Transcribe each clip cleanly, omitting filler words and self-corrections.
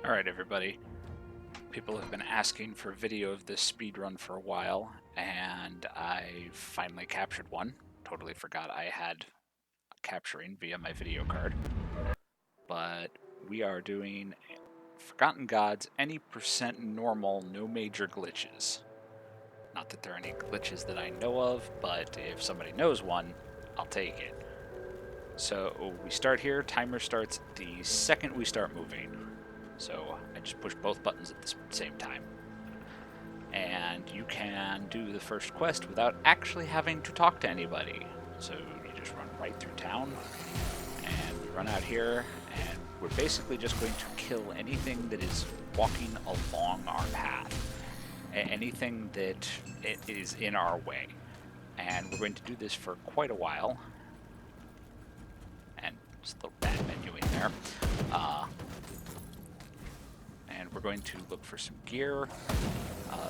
Alright everybody, people have been asking for a video of this speedrun for a while, and I finally captured one. Totally forgot I had capturing via my video card. But we are doing Forgotten Gods, any percent normal, no major glitches. Not that there are any glitches that I know of, but if somebody knows one, I'll take it. So we start here, timer starts the second we start moving. So I just push both buttons at the same time. And you can do the first quest without actually having to talk to anybody. So you just run right through town, and we run out here, and we're basically just going to kill anything that is walking along our path. Anything that is in our way. And we're going to do this for quite a while. And just a little bad menu in there. And we're going to look for some gear.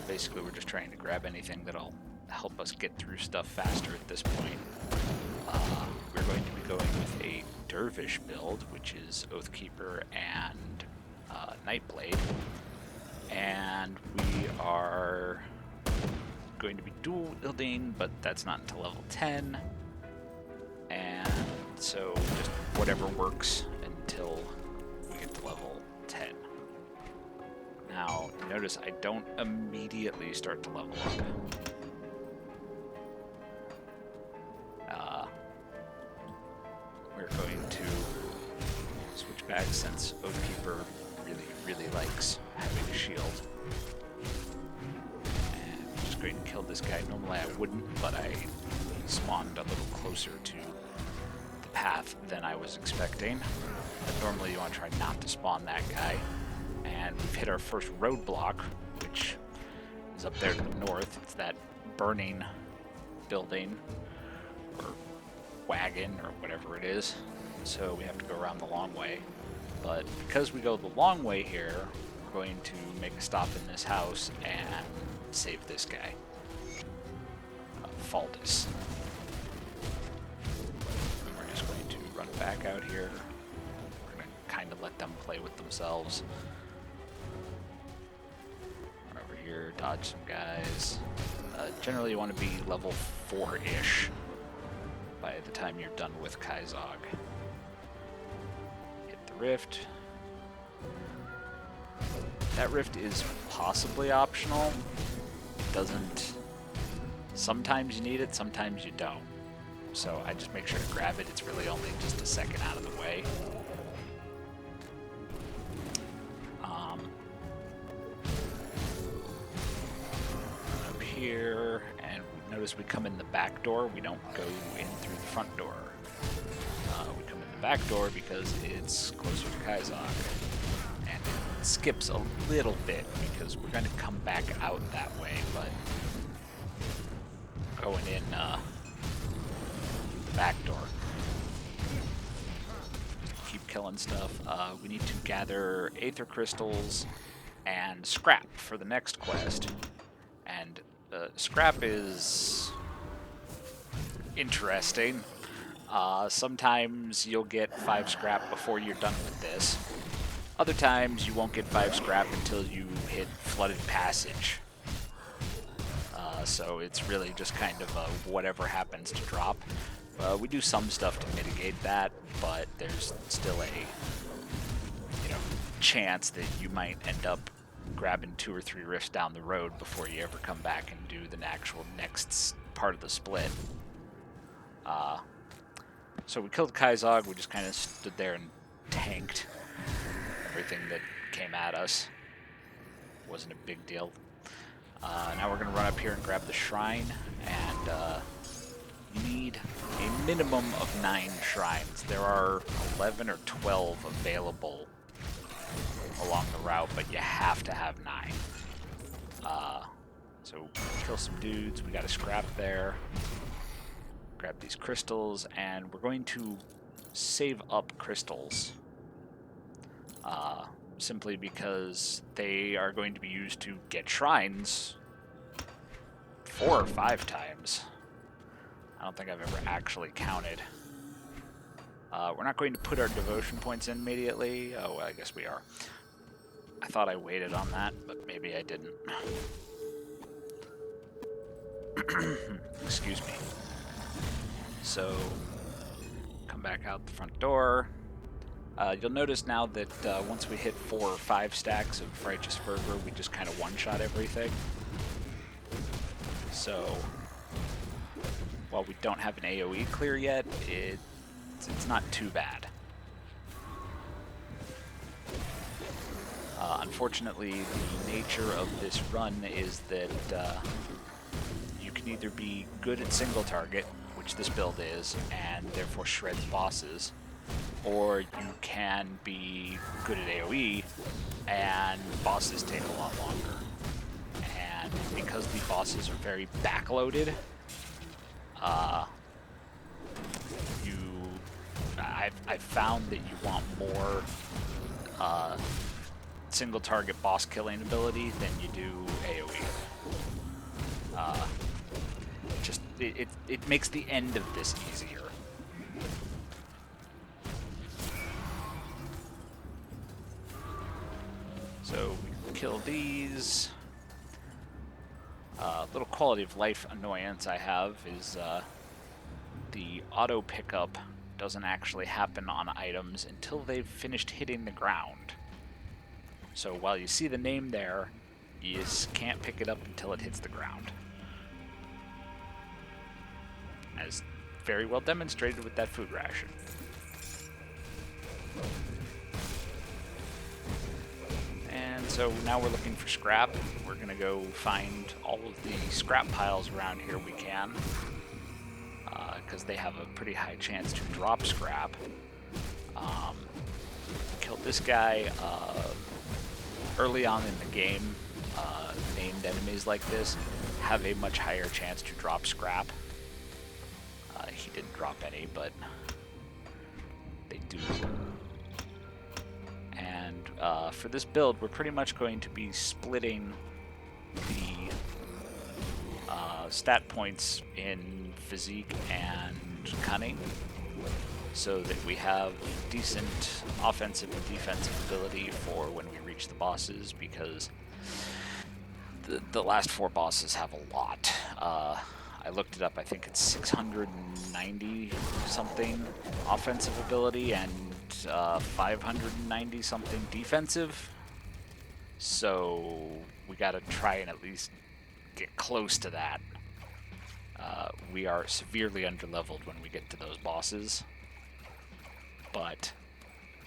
Basically, we're just trying to grab anything that'll help us get through stuff faster at this point. We're going to be going with a dervish build, which is Oathkeeper and Nightblade. And we are going to be dual wielding, but that's not until level 10. And so just whatever works until we get to level 10. Now, notice I don't immediately start to level up. We're going to switch back since Oathkeeper really likes having a shield. And I'm just going to kill this guy. Normally I wouldn't, but I spawned a little closer to the path than I was expecting. But normally you want to try not to spawn that guy. And we've hit our first roadblock, which is up there to the north. It's that burning building, or wagon, or whatever it is. So we have to go around the long way. But because we go the long way here, we're going to make a stop in this house and save this guy. Faldus. We're just going to run back out here. We're going to kind of let them play with themselves. Here, dodge some guys. Generally you want to be level 4-ish by the time you're done with Kaizog. Hit the rift. That rift is possibly optional. It doesn't... Sometimes you need it, sometimes you don't. So I just make sure to grab it. It's really only just a second out of the way. Here, and notice we come in the back door. We don't go in through the front door. We come in the back door because it's closer to Kaizog, and it skips a little bit because we're going to come back out that way, but going in the back door. Keep killing stuff. We need to gather Aether Crystals and Scrap for the next quest, and scrap is interesting. Sometimes you'll get 5 scrap before you're done with this. Other times you won't get 5 scrap until you hit Flooded Passage. So it's really just kind of whatever happens to drop. We do some stuff to mitigate that, but there's still a chance that you might end up grabbing 2 or 3 rifts down the road before you ever come back and do the actual next part of the split. So we killed Kaizog. We just kind of stood there and tanked everything that came at us. Wasn't a big deal. Now we're going to run up here and grab the shrine, and you need a minimum of 9 shrines. There are 11 or 12 available along the route, but you have to have 9. So kill some dudes. We got a scrap there. Grab these crystals, and we're going to save up crystals. Simply because they are going to be used to get shrines 4 or 5 times. I don't think I've ever actually counted. We're not going to put our devotion points in immediately. Oh, well, I guess we are. I thought I waited on that, but maybe I didn't. Excuse me. So, come back out the front door. You'll notice now that once we hit 4 or 5 stacks of Righteous Fervor, we just kind of one-shot everything. So, while we don't have an AoE clear yet, it's not too bad. Unfortunately, the nature of this run is that you can either be good at single target, which this build is, and therefore shreds bosses, or you can be good at AoE, and bosses take a lot longer. And because the bosses are very backloaded, I've found that you want more single target boss killing ability than you do AoE. It makes the end of this easier. So we kill these. Little quality of life annoyance I have is the auto pickup doesn't actually happen on items until they've finished hitting the ground. So while you see the name there, you just can't pick it up until it hits the ground. As very well demonstrated with that food ration. And so now we're looking for scrap. We're going to go find all of the scrap piles around here we can, because they have a pretty high chance to drop scrap. Killed this guy early on in the game. Named enemies like this have a much higher chance to drop scrap. He didn't drop any, but they do. And for this build, we're pretty much going to be splitting the stat points in physique and cunning, so that we have decent offensive and defensive ability for when we reach the bosses, because the last 4 bosses have a lot. I looked it up, I think it's 690 something offensive ability and 590 something defensive. So we gotta try and at least get close to that. We are severely underleveled when we get to those bosses, but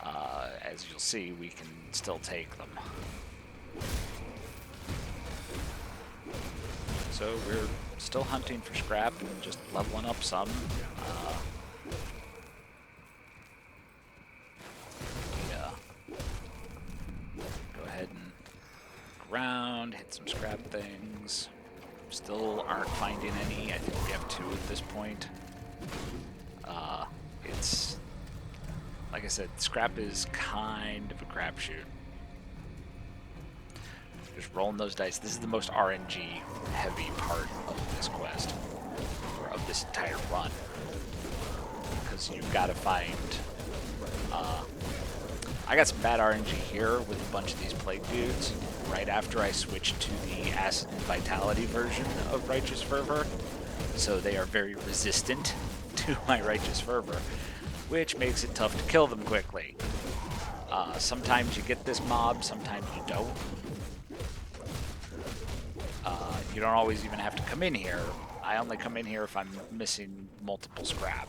as you'll see, we can still take them. So we're still hunting for scrap and just leveling up some. Go ahead and go around, hit some scrap things. Still aren't finding any. I think we have 2 at this point. It's, like I said, scrap is kind of a crapshoot. Just rolling those dice. This is the most RNG heavy part of this quest, or of this entire run, because you've got to find. I got some bad RNG here with a bunch of these plague dudes right after I switched to the acid and vitality version of Righteous Fervor, so they are very resistant to my Righteous Fervor, which makes it tough to kill them quickly. Sometimes you get this mob, sometimes you don't. You don't always even have to come in here. I only come in here if I'm missing multiple scrap.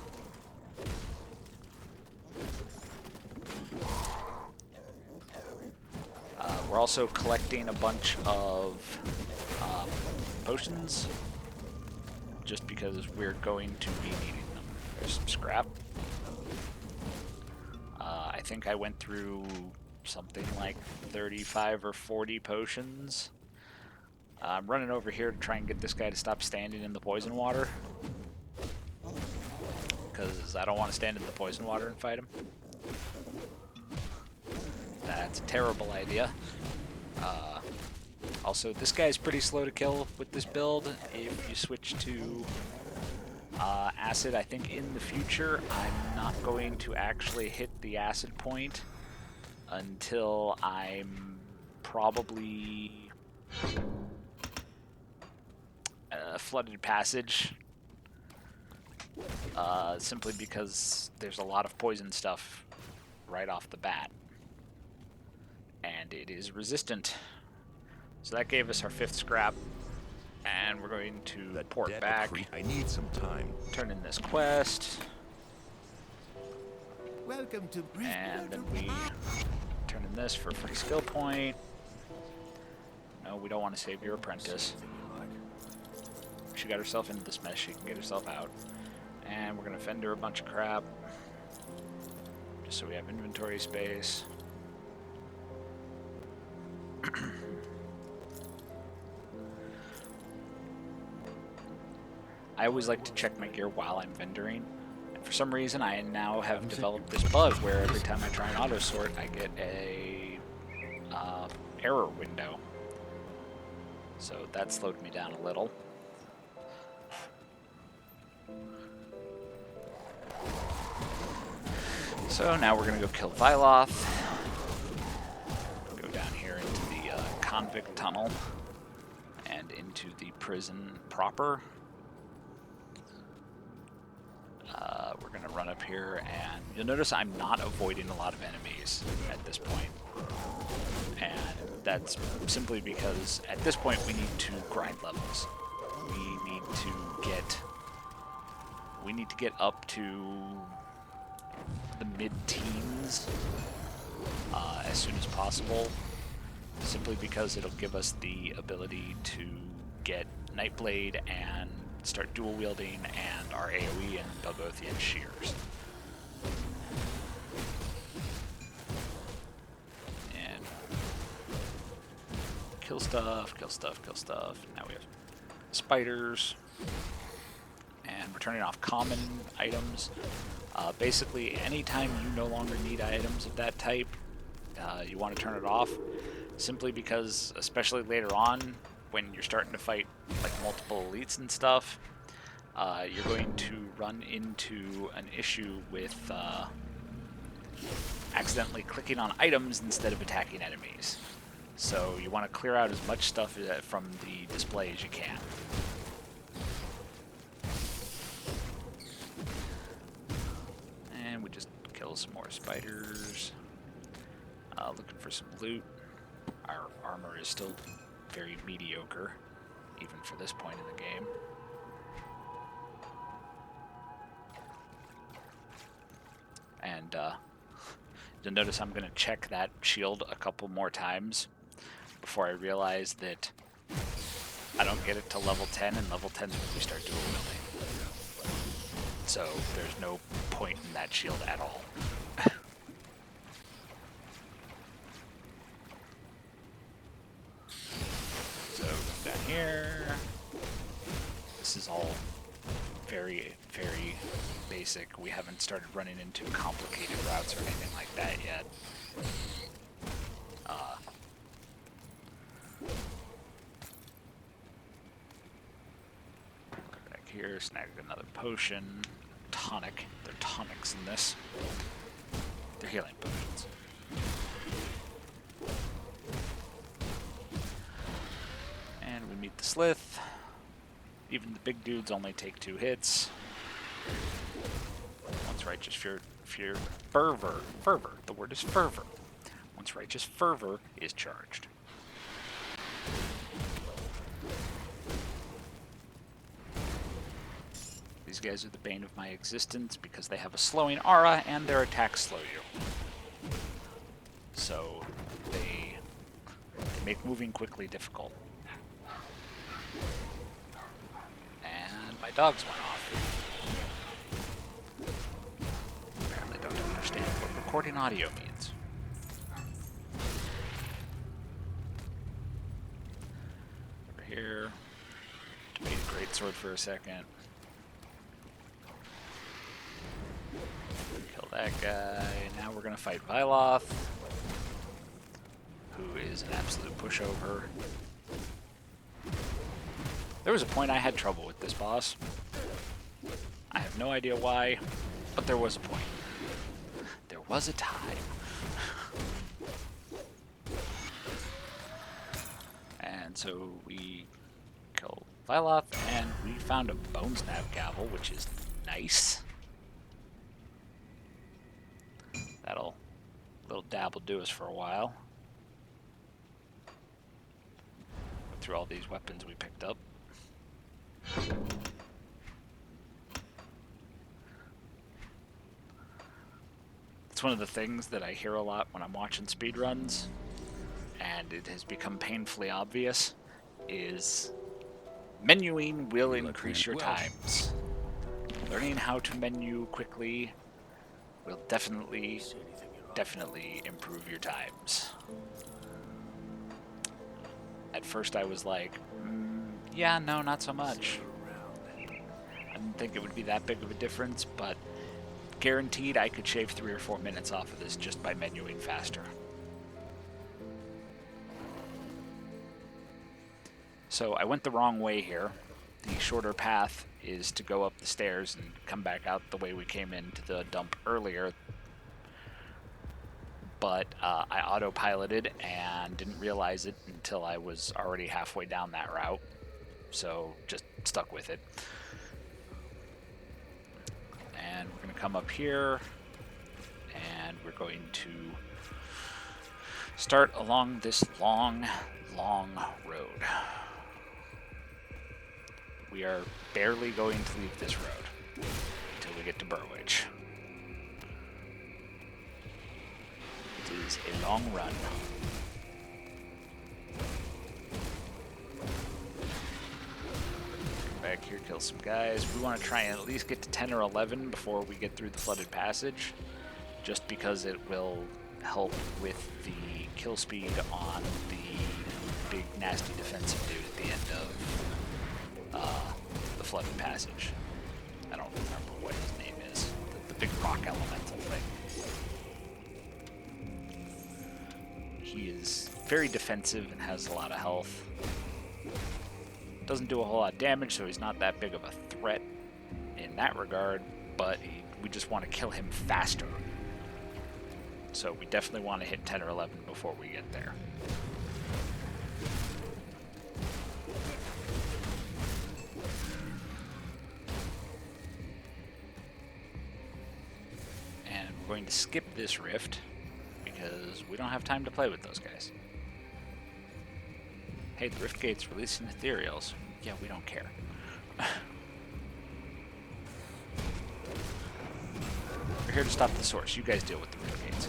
We're also collecting a bunch of potions, just because we're going to be needing them. There's some scrap. I think I went through something like 35 or 40 potions. I'm running over here to try and get this guy to stop standing in the poison water, because I don't want to stand in the poison water and fight him. That's a terrible idea. Also, this guy's pretty slow to kill with this build. If you switch to acid, I think in the future I'm not going to actually hit the acid point until I'm probably a flooded passage. Simply because there's a lot of poison stuff right off the bat. And it is resistant. So that gave us our 5th scrap. And we're going to port back. I need some time. Turn in this quest. Welcome to And then we turn in this for a free skill point. No, we don't want to save your apprentice. She got herself into this mess, she can get herself out. And we're going to fend her a bunch of crap. Just so we have inventory space. I always like to check my gear while I'm vendoring. And for some reason, I now have developed this bug where every time I try an auto sort, I get a error window. So that slowed me down a little. So now we're going to go kill Vyloth. Go down here into the convict tunnel and into the prison proper. We're going to run up here, and you'll notice I'm not avoiding a lot of enemies at this point. And that's simply because at this point we need to grind levels. We need to get up to the mid-teens as soon as possible, simply because it'll give us the ability to get Nightblade and start dual wielding and our AoE and Belgothian shears. And kill stuff, kill stuff, kill stuff. Now we have spiders. And we're turning off common items. Basically, anytime you no longer need items of that type, you want to turn it off, simply because, especially later on, when you're starting to fight like multiple elites and stuff, you're going to run into an issue with accidentally clicking on items instead of attacking enemies. So you want to clear out as much stuff from the display as you can. And we just kill some more spiders. Looking for some loot. Our armor is still very mediocre, even for this point in the game. And you'll notice I'm going to check that shield a couple more times before I realize that I don't get it to level 10, and level 10 is when we start dual wielding. So there's no point in that shield at all. So down here, this is all very, very basic. We haven't started running into complicated routes or anything like that yet. Back here, snagged another potion. Tonic. They're tonics in this. They're healing potions. And we meet the Slith. Even the big dudes only take 2 hits. Once righteous fervor. The word is fervor. Once righteous fervor is charged. These guys are the bane of my existence because they have a slowing aura and their attacks slow you. So they make moving quickly difficult. And my dogs went off. Apparently don't understand what recording audio means. Over here. Debate a greatsword for a second. Kill that guy. Now we're gonna fight Vyloth, who is an absolute pushover. There was a point I had trouble with this boss. I have no idea why, but there was a point. There was a time. And so we kill Vyloth, and we found a bone snap gavel, which is nice. That'll little dab will do us for a while. Go through all these weapons we picked up. It's one of the things that I hear a lot when I'm watching speedruns, and it has become painfully obvious, is menuing will increase your times. Learning how to menu quickly will definitely improve your times. At first I was like, yeah, no, not so much. I didn't think it would be that big of a difference, but guaranteed I could shave 3 or 4 minutes off of this just by menuing faster. So I went the wrong way here. The shorter path is to go up the stairs and come back out the way we came into the dump earlier. But I autopiloted and didn't realize it until I was already halfway down that route. So just stuck with it. And we're going to come up here, and we're going to start along this long, long road. We are barely going to leave this road until we get to Burwich. It is a long run. Come back here, kill some guys. We want to try and at least get to 10 or 11 before we get through the flooded passage, just because it will help with the kill speed on the big nasty defensive dude at the end of the flooded passage. I don't remember what his name is. The big rock elemental thing. He is very defensive and has a lot of health. Doesn't do a whole lot of damage, so he's not that big of a threat in that regard, but we just want to kill him faster. So we definitely want to hit 10 or 11 before we get there. And we're going to skip this rift because we don't have time to play with those guys. Hey, the rift gate's releasing ethereals. Yeah, we don't care. We're here to stop the source. You guys deal with the rift gates.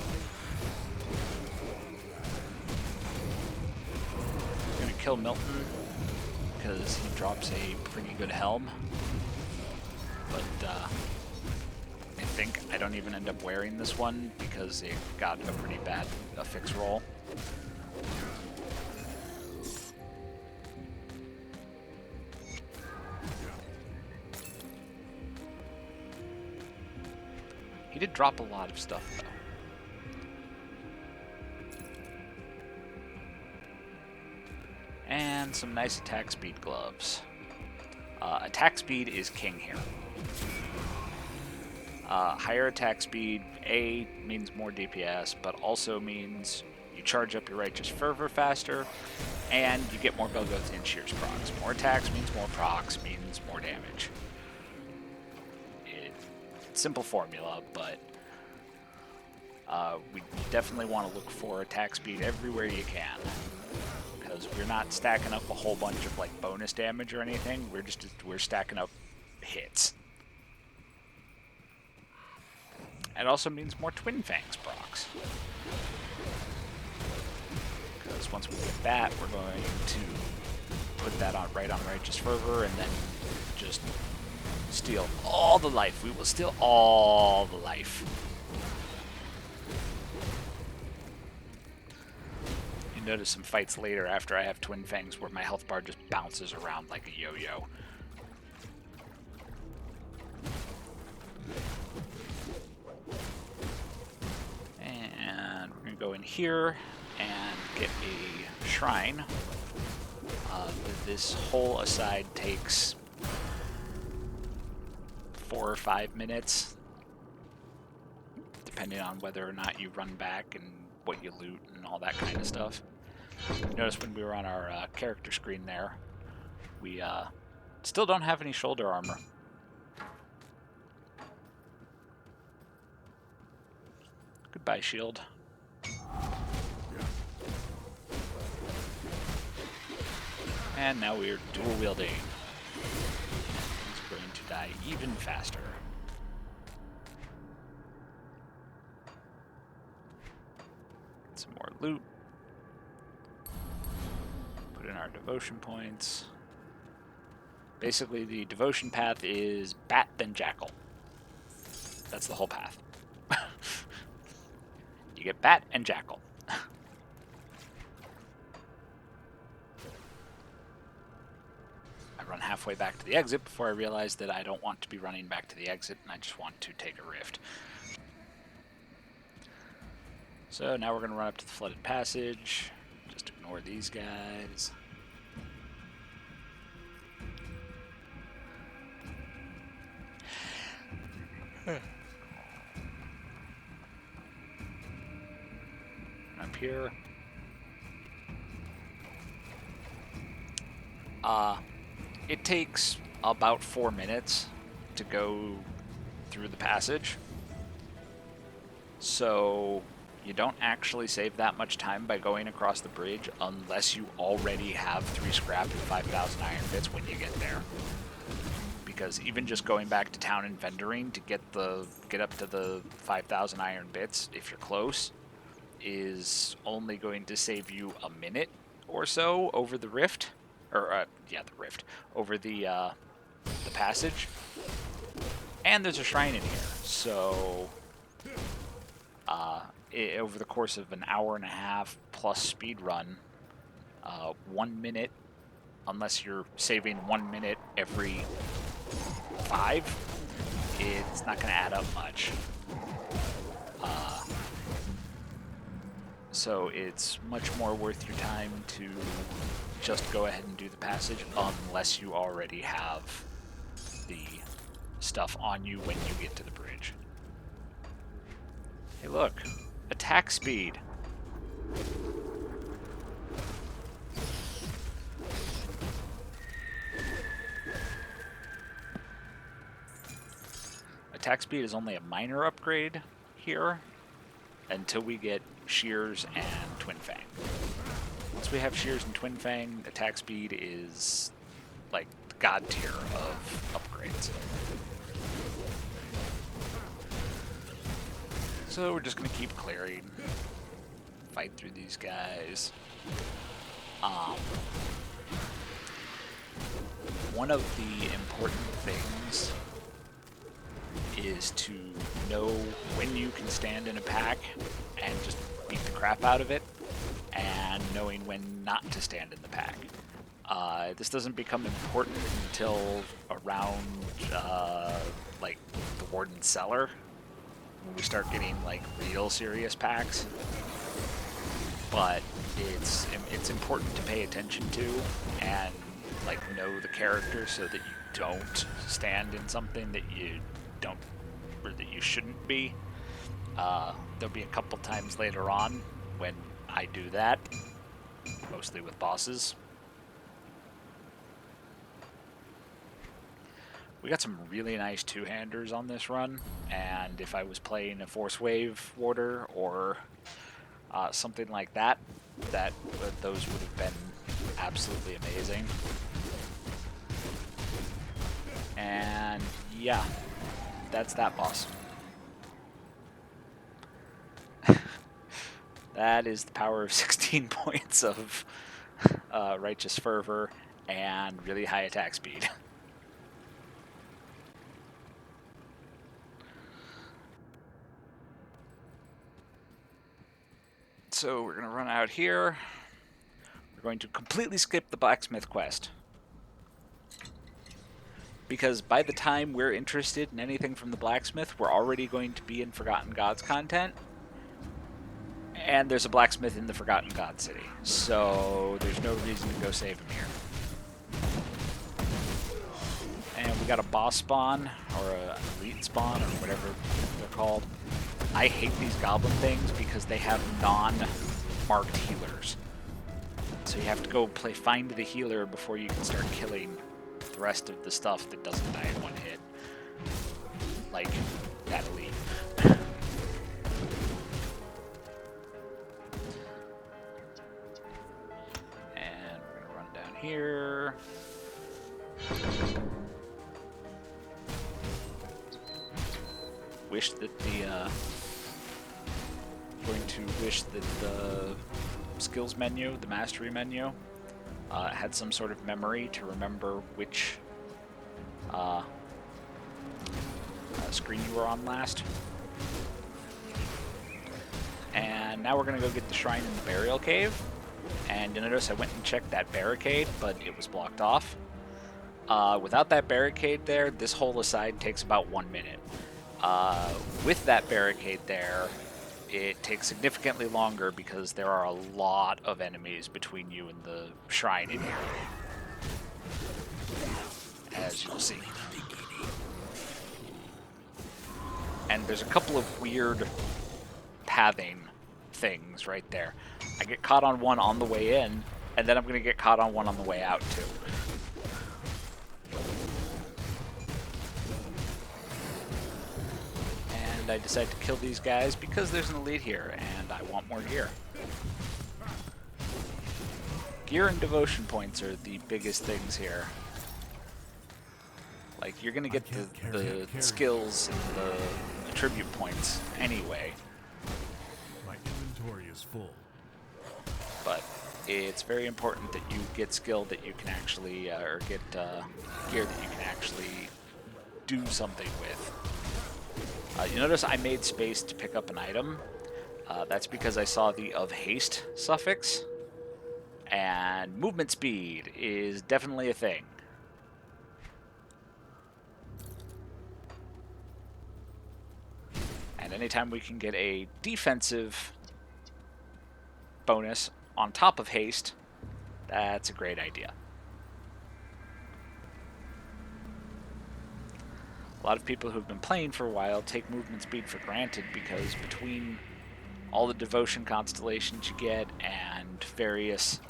We're gonna kill Milton because he drops a pretty good helm. But I think I don't even end up wearing this one because it got a pretty bad affix roll. He did drop a lot of stuff, though. And some nice attack speed gloves. Attack speed is king here. Higher attack speed, A, means more DPS, but also means you charge up your righteous fervor faster, and you get more Golgoth and Shears procs. More attacks means more procs, means more damage. Simple formula, but we definitely want to look for attack speed everywhere you can, because we're not stacking up a whole bunch of like bonus damage or anything. We're stacking up hits. It also means more Twin Fangs procs, because once we get that, we're going to put that on right on Righteous Fervor, and then just steal all the life. We will steal all the life. You notice some fights later after I have Twin Fangs where my health bar just bounces around like a yo-yo. And we're going to go in here and get a shrine. This whole aside takes 4 or 5 minutes, depending on whether or not you run back and what you loot and all that kind of stuff. Notice when we were on our character screen there, we still don't have any shoulder armor. Goodbye, shield. And now we're dual wielding. He's going to die even faster. Get some more loot. Put in our devotion points. Basically, the devotion path is bat then jackal. That's the whole path. You get bat and jackal. I run halfway back to the exit before I realize that I don't want to be running back to the exit, and I just want to take a rift. So now we're going to run up to the flooded passage. Just ignore these guys. Up here. It takes about 4 minutes to go through the passage. So you don't actually save that much time by going across the bridge unless you already have 3 scrap and 5,000 iron bits when you get there. Because even just going back to town and vendoring to get up to the 5,000 iron bits, if you're close, is only going to save you a minute or so over the rift. Over the passage. And there's a shrine in here, so over the course of an hour and a half plus speed run, 1 minute, unless you're saving 1 minute every 5, it's not going to add up much. So it's much more worth your time to just go ahead and do the passage unless you already have the stuff on you when you get to the bridge. Hey look, attack speed. Attack speed is only a minor upgrade here until we get Shears and Twin Fang. Once we have Shears and Twin Fang, attack speed is like the god tier of upgrades. So we're just going to keep clearing, fight through these guys. One of the important things is to know when you can stand in a pack and just beat the crap out of it, and knowing when not to stand in the pack. This doesn't become important until around like the warden cellar, when we start getting like real serious packs. But it's important to pay attention to and like know the character so that you don't stand in something that you don't, or that you shouldn't be. There'll be a couple times later on when I do that, mostly with bosses. We got some really nice two-handers on this run, and if I was playing a Force Wave Warder or something like that, those would have been absolutely amazing. And yeah, that's that boss. That is the power of 16 points of Righteous Fervor and really high attack speed. So we're going to run out here. We're going to completely skip the blacksmith quest, because by the time we're interested in anything from the blacksmith, we're already going to be in Forgotten Gods content. And there's a blacksmith in the Forgotten God City, so there's no reason to go save him here. And we got a boss spawn, or an elite spawn, or whatever they're called. I hate these goblin things because they have non-marked healers. So you have to go play Find the Healer before you can start killing the rest of the stuff that doesn't die in one hit. Like that elite. And we're gonna run down here. Wish that the skills menu, the mastery menu, had some sort of memory to remember which screen you were on last. And now we're gonna go get the shrine in the burial cave. And you'll notice I went and checked that barricade, but it was blocked off. Without that barricade there, this whole aside takes about 1 minute. With that barricade there, it takes significantly longer because there are a lot of enemies between you and the shrine in here, as you'll see. And there's a couple of weird pathing things right there. I get caught on one on the way in, and then I'm going to get caught on one on the way out too. And I decide to kill these guys because there's an elite here, and I want more gear. Gear and devotion points are the biggest things here. Like, you're gonna get the skills and the attribute points anyway. My inventory is full. But it's very important that you get skill that you can actually, or get gear that you can actually do something with. You notice I made space to pick up an item. That's because I saw the of haste suffix. And movement speed is definitely a thing. And anytime we can get a defensive bonus on top of haste, that's a great idea. A lot of people who've been playing for a while take movement speed for granted because between all the devotion constellations you get and various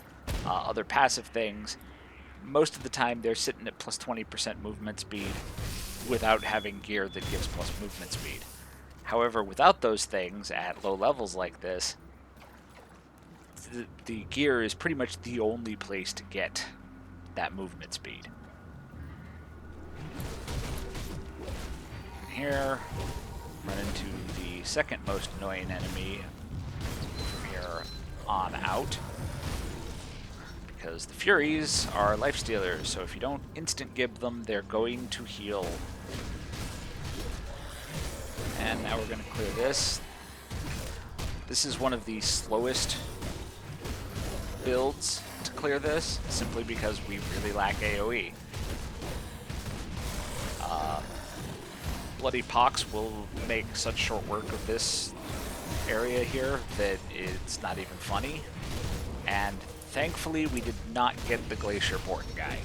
other passive things, most of the time they're sitting at plus 20% movement speed without having gear that gives plus movement speed. However, without those things at low levels like this, the gear is pretty much the only place to get that movement speed. Here, run into the second most annoying enemy from here on out, because the Furies are life stealers, so if you don't instant gib them, they're going to heal. And now we're going to clear this. This is one of the slowest builds to clear this, simply because we really lack AoE. Bloody Pox will make such short work of this area here that it's not even funny. And thankfully we did not get the Glacierborn guy.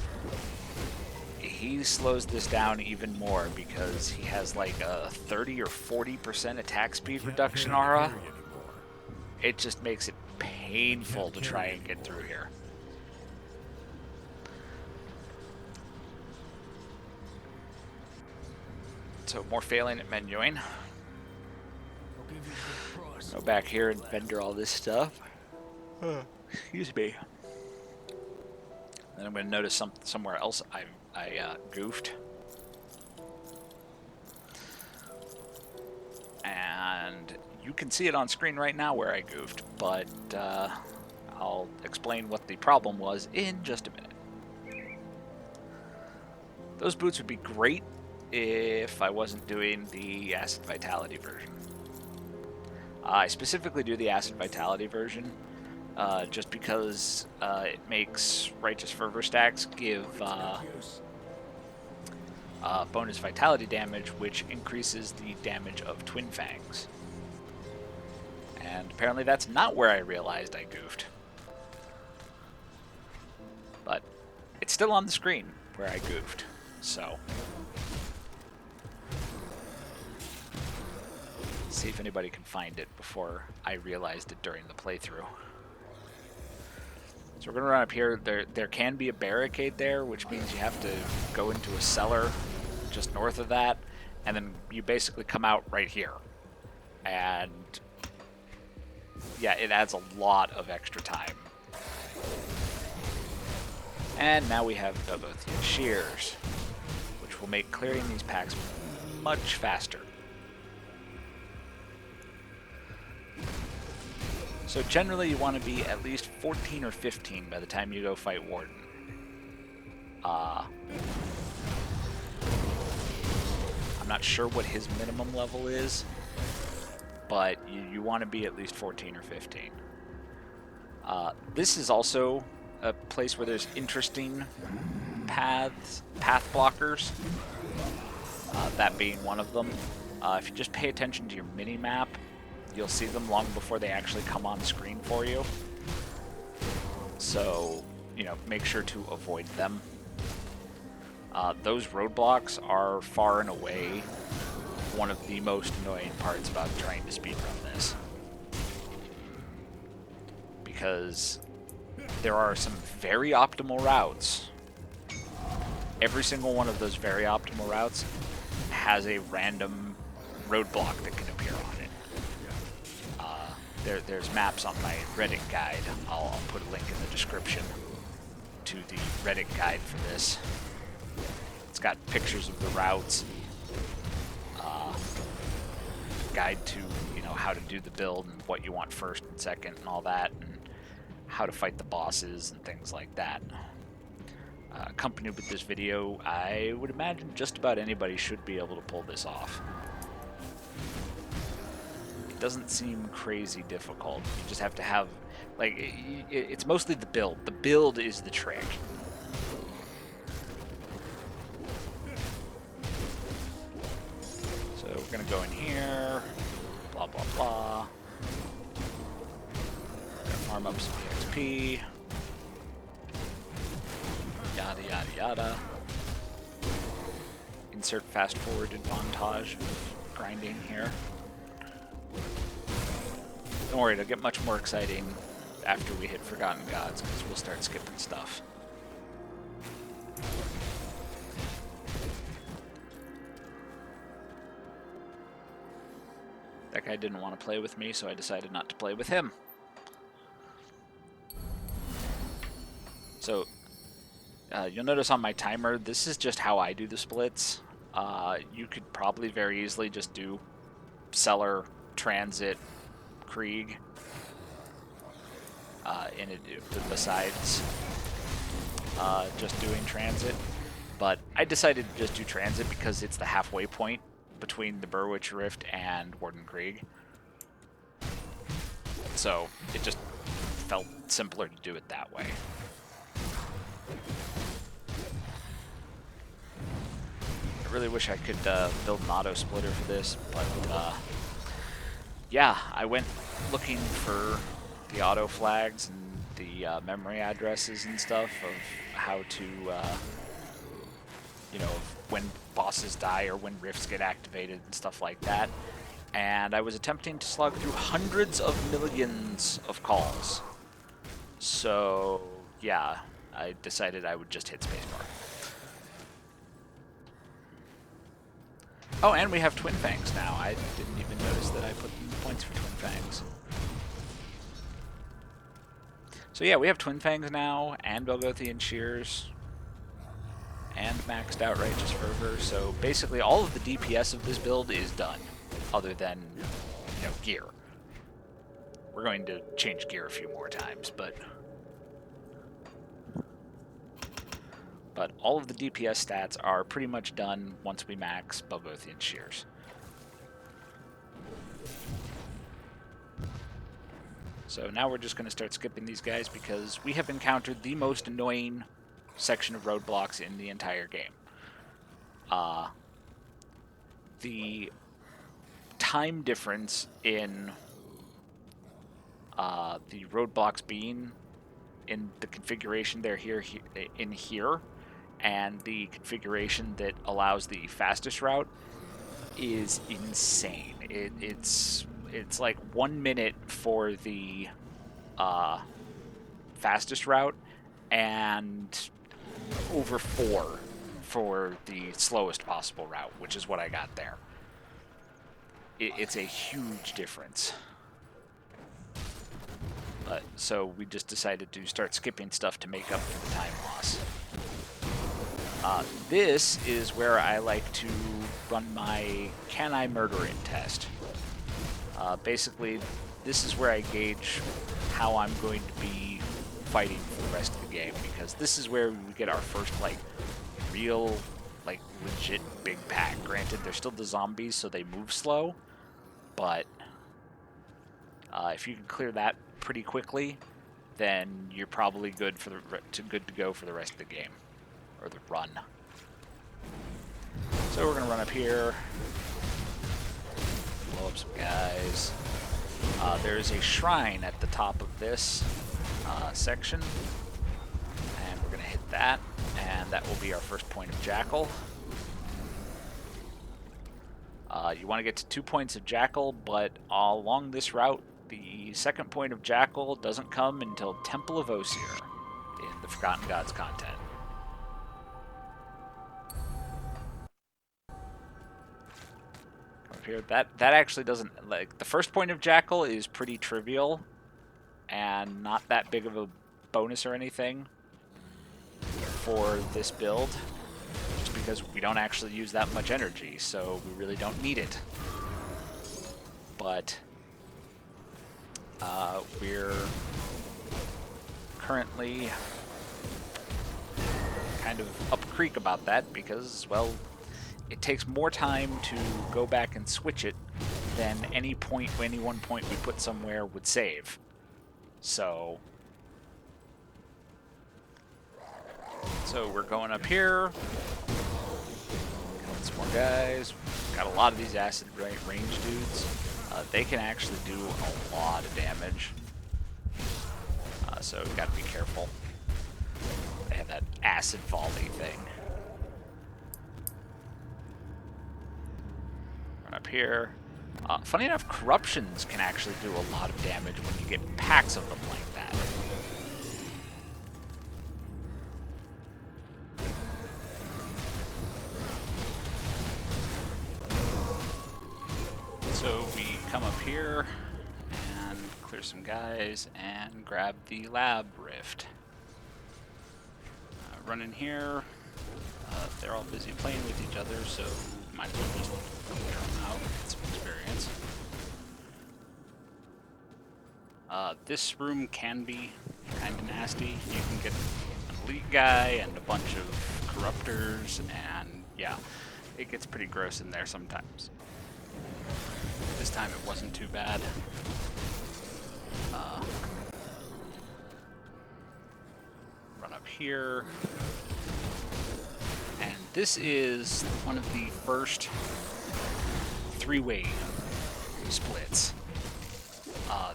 He slows this down even more because he has like a 30 or 40% attack speed reduction aura. It just makes it painful to try and get through here. So more failing at menuing. Go back here and vendor all this stuff. Excuse me. Then I'm going to notice somewhere else I goofed. And you can see it on screen right now where I goofed, but I'll explain what the problem was in just a minute. Those boots would be great if I wasn't doing the Acid Vitality version. I specifically do the Acid Vitality version just because it makes Righteous Fervor stacks give bonus vitality damage, which increases the damage of Twin Fangs. And apparently that's not where I realized I goofed. But it's still on the screen where I goofed, so... see if anybody can find it before I realized it during the playthrough. So we're going to run up here. There can be a barricade there, which means you have to go into a cellar just north of that, and then you basically come out right here. And yeah, it adds a lot of extra time. And now we have Dogothian shears, which will make clearing these packs much faster. So generally you want to be at least 14 or 15 by the time you go fight Warden. I'm not sure what his minimum level is, but you want to be at least 14 or 15. This is also a place where there's interesting path blockers, that being one of them. If you just pay attention to your mini-map, you'll see them long before they actually come on screen for you. So, you know, make sure to avoid them. Those roadblocks are far and away one of the most annoying parts about trying to speedrun this. Because there are some very optimal routes. Every single one of those very optimal routes has a random roadblock that can appear on it. There's maps on my Reddit guide. I'll put a link in the description to the Reddit guide for this. It's got pictures of the routes, guide to, you know, how to do the build and what you want first and second and all that, and how to fight the bosses and things like that. Accompanied with this video, I would imagine just about anybody should be able to pull this off. It doesn't seem crazy difficult. You just have to have, like, it's mostly the build. The build is the trick. So we're gonna go in here, blah blah blah. Gonna farm up some XP. Yada yada yada. Insert fast forwarded montage of grinding here. Don't worry, it'll get much more exciting after we hit Forgotten Gods, because we'll start skipping stuff. That guy didn't want to play with me, so I decided not to play with him. So, you'll notice on my timer, this is just how I do the splits. You could probably very easily just do Cellar, Transit, Krieg, besides just doing Transit. But I decided to just do Transit because it's the halfway point between the Burwitch Rift and Warden Krieg. So it just felt simpler to do it that way. I really wish I could build an auto splitter for this, but yeah, I went looking for the auto flags and the memory addresses and stuff of how to, you know, when bosses die or when rifts get activated and stuff like that. And I was attempting to slug through hundreds of millions of calls. So, yeah, I decided I would just hit spacebar. Oh, and we have Twin Fangs now. I didn't even notice that I put in the points for Twin Fangs. So yeah, we have Twin Fangs now, and Dogothian Shears, and maxed out Righteous Fervor. So basically all of the DPS of this build is done, other than, you know, gear. We're going to change gear a few more times, but all of the DPS stats are pretty much done once we max Dogothian Shears. So now we're just going to start skipping these guys because we have encountered the most annoying section of roadblocks in the entire game. The time difference in the roadblocks being in the configuration they're here and the configuration that allows the fastest route is insane. It's like 1 minute for the fastest route, and over 4 for the slowest possible route, which is what I got there. It's a huge difference. But so we just decided to start skipping stuff to make up for the time loss. This is where I like to run my can I murder it test. Basically, this is where I gauge how I'm going to be fighting for the rest of the game, because this is where we get our first, like, real, like, legit big pack. Granted, they're still the zombies, so they move slow, but if you can clear that pretty quickly, then you're probably good for good to go for the rest of the game, or the run. So we're gonna run up here, blow up some guys. There's a shrine at the top of this section, and we're gonna hit that, and that will be our first point of Jackal. You want to get to 2 points of Jackal, but along this route, the second point of Jackal doesn't come until Temple of Osir in the Forgotten Gods content. Come up here. That actually doesn't, like, the first point of Jackal is pretty trivial and not that big of a bonus or anything for this build, just because we don't actually use that much energy, so we really don't need it. But we're currently kind of up creek about that because, well, it takes more time to go back and switch it than any one point we put somewhere would save. So we're going up here. Killing some more guys. Got a lot of these acid range dudes. They can actually do a lot of damage. So you gotta be careful. They have that acid volley thing. Run up here. Funny enough, corruptions can actually do a lot of damage when you get packs of them like that. So we come up here and clear some guys and grab the lab rift. Run in here. They're all busy playing with each other, so might as well just clear them out, get some experience. This room can be kind of nasty. You can get an elite guy and a bunch of corruptors, and yeah, it gets pretty gross in there sometimes. This time it wasn't too bad. Run up here. And this is one of the first 3-way splits.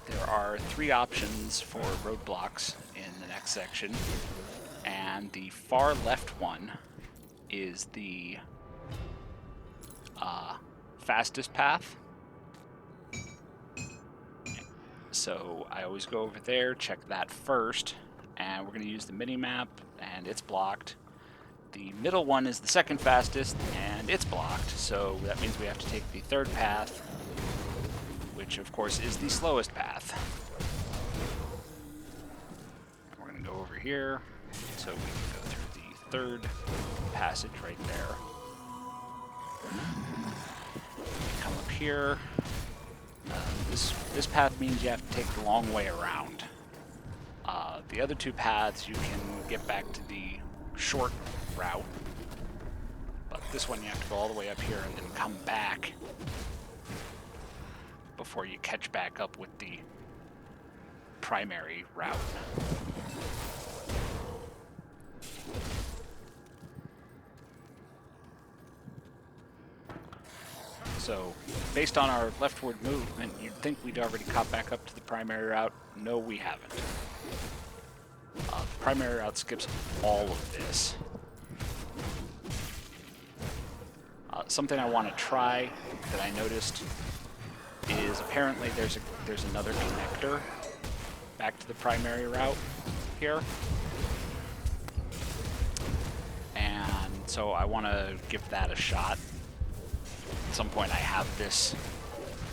There are 3 options for roadblocks in the next section, and the far left one is the fastest path. So I always go over there, check that first, and we're going to use the mini-map, and it's blocked. The middle one is the second fastest, and it's blocked, so that means we have to take the third path, which of course is the slowest path. And we're going to go over here, so we can go through the third passage right there. Come up here. This path means you have to take the long way around. The other 2 paths you can get back to the short route, but this one you have to go all the way up here and then come back before you catch back up with the primary route. So, based on our leftward movement, you'd think we'd already caught back up to the primary route. No, we haven't. The primary route skips all of this. Something I want to try that I noticed is apparently there's another connector back to the primary route. here. And so I want to give that a shot. At some point I have this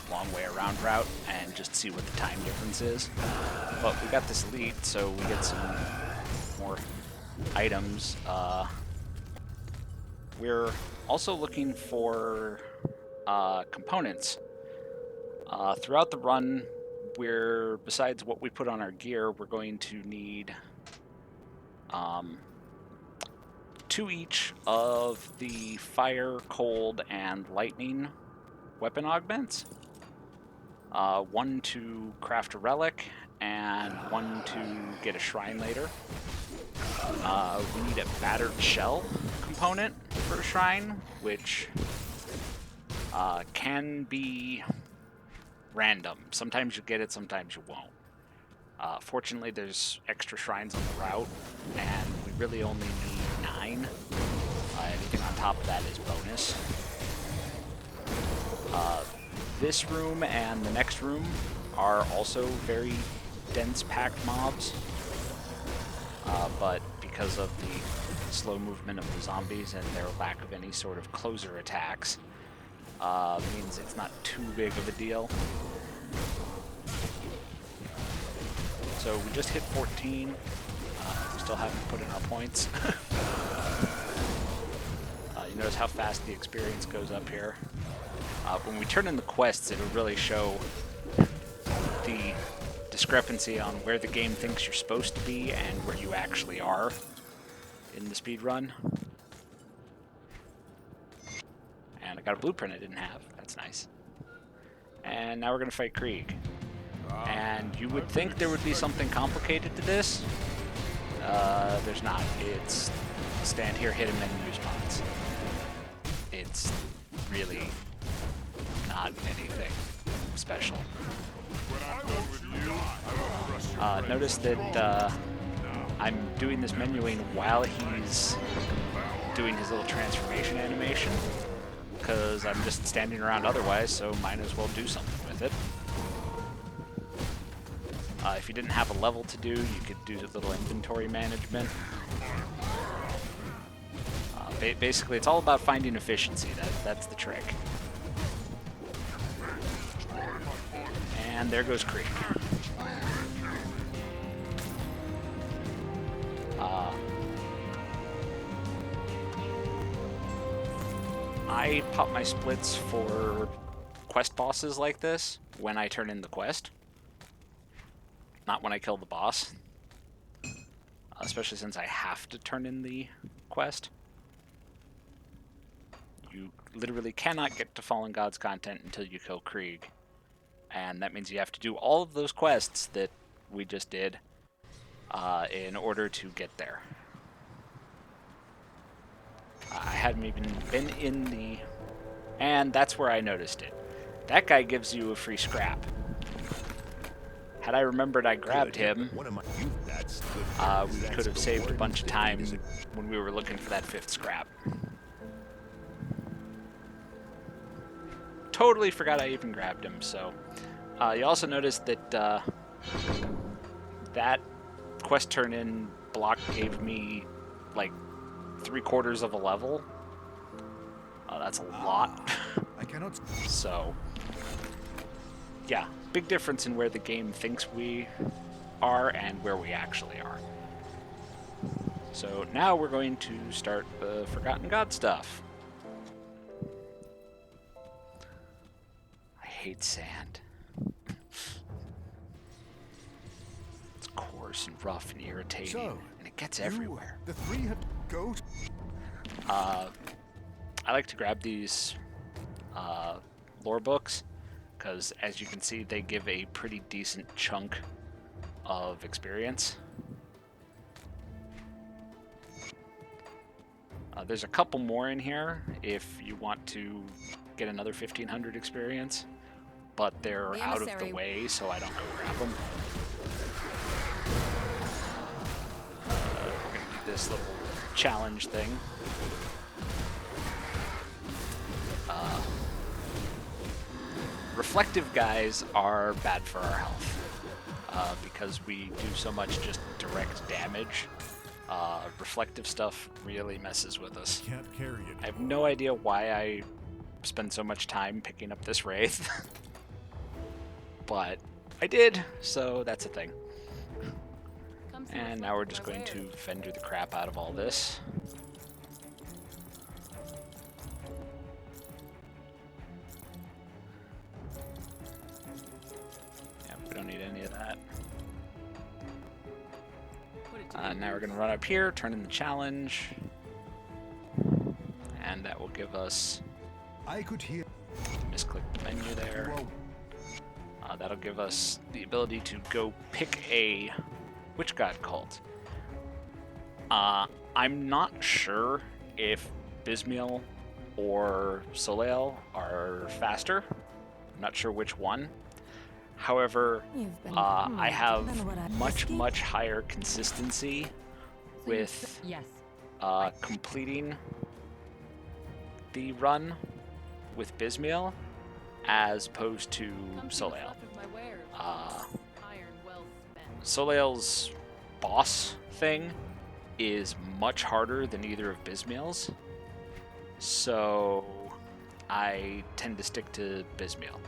long way around route and just see what the time difference is. But we got this lead, so we get some more items. We're also looking for components. Throughout the run, besides what we put on our gear, we're going to need 2 each of the fire, cold, and lightning weapon augments. 1 to craft a relic, and 1 to get a shrine later. We need a battered shell component for a shrine, which can be random. Sometimes you get it, sometimes you won't. Fortunately, there's extra shrines on the route, and we really only need 9. Anything on top of that is bonus. This room and the next room are also very dense packed mobs, but because of the slow movement of the zombies and their lack of any sort of closer attacks, means it's not too big of a deal. So we just hit 14. We still haven't put in our points. You notice how fast the experience goes up here. When we turn in the quests, it'll really show the discrepancy on where the game thinks you're supposed to be and where you actually are in the speedrun. And I got a blueprint I didn't have. That's nice. And now we're going to fight Krieg. And you would think there would be something complicated to this. There's not. It's stand here, hit him, and use spots. It's really not anything special. Notice that I'm doing this menuing while he's doing his little transformation animation, because I'm just standing around otherwise, so might as well do something with it. If you didn't have a level to do, you could do a little inventory management. Basically, it's all about finding efficiency. That's the trick. And there goes Krieg. I pop my splits for quest bosses like this when I turn in the quest. Not when I kill the boss. Especially since I have to turn in the quest. You literally cannot get to Fallen Gods content until you kill Krieg. And that means you have to do all of those quests that we just did in order to get there. I hadn't even been in the... And that's where I noticed it. That guy gives you a free scrap. Had I remembered I grabbed him, we could have saved a bunch of time when we were looking for that 5th scrap. Totally forgot I even grabbed him, so... you also noticed that that quest turn-in block gave me, like, 3/4 of a level. That's a lot. I cannot. So, yeah, big difference in where the game thinks we are and where we actually are. So now we're going to start the Forgotten God stuff. I hate sand. It's coarse and rough and irritating, and it gets everywhere. The 3 have go. I like to grab these lore books, because as you can see, they give a pretty decent chunk of experience. There's a couple more in here if you want to get another 1500 experience, but they're out of the way, so I don't go grab them. We're going to do this little challenge thing. Reflective guys are bad for our health. because we do so much just direct damage. Reflective stuff really messes with us. Can't carry it. I have no idea why I spend so much time picking up this wraith, but I did, so that's a thing. And now we're just going to fender the crap out of all this. Yeah, we don't need any of that. Now we're going to run up here, turn in the challenge, and that will give us... I could hear. Misclick the menu there. Whoa. That'll give us the ability to go pick a witch god cult. I'm not sure if Bismiel or Soleil are faster. I'm not sure which one. However, I have much higher consistency with completing the run with Bismiel as opposed to Soleil. Soleil's boss thing is much harder than either of Bismiel's, so I tend to stick to Bismiel.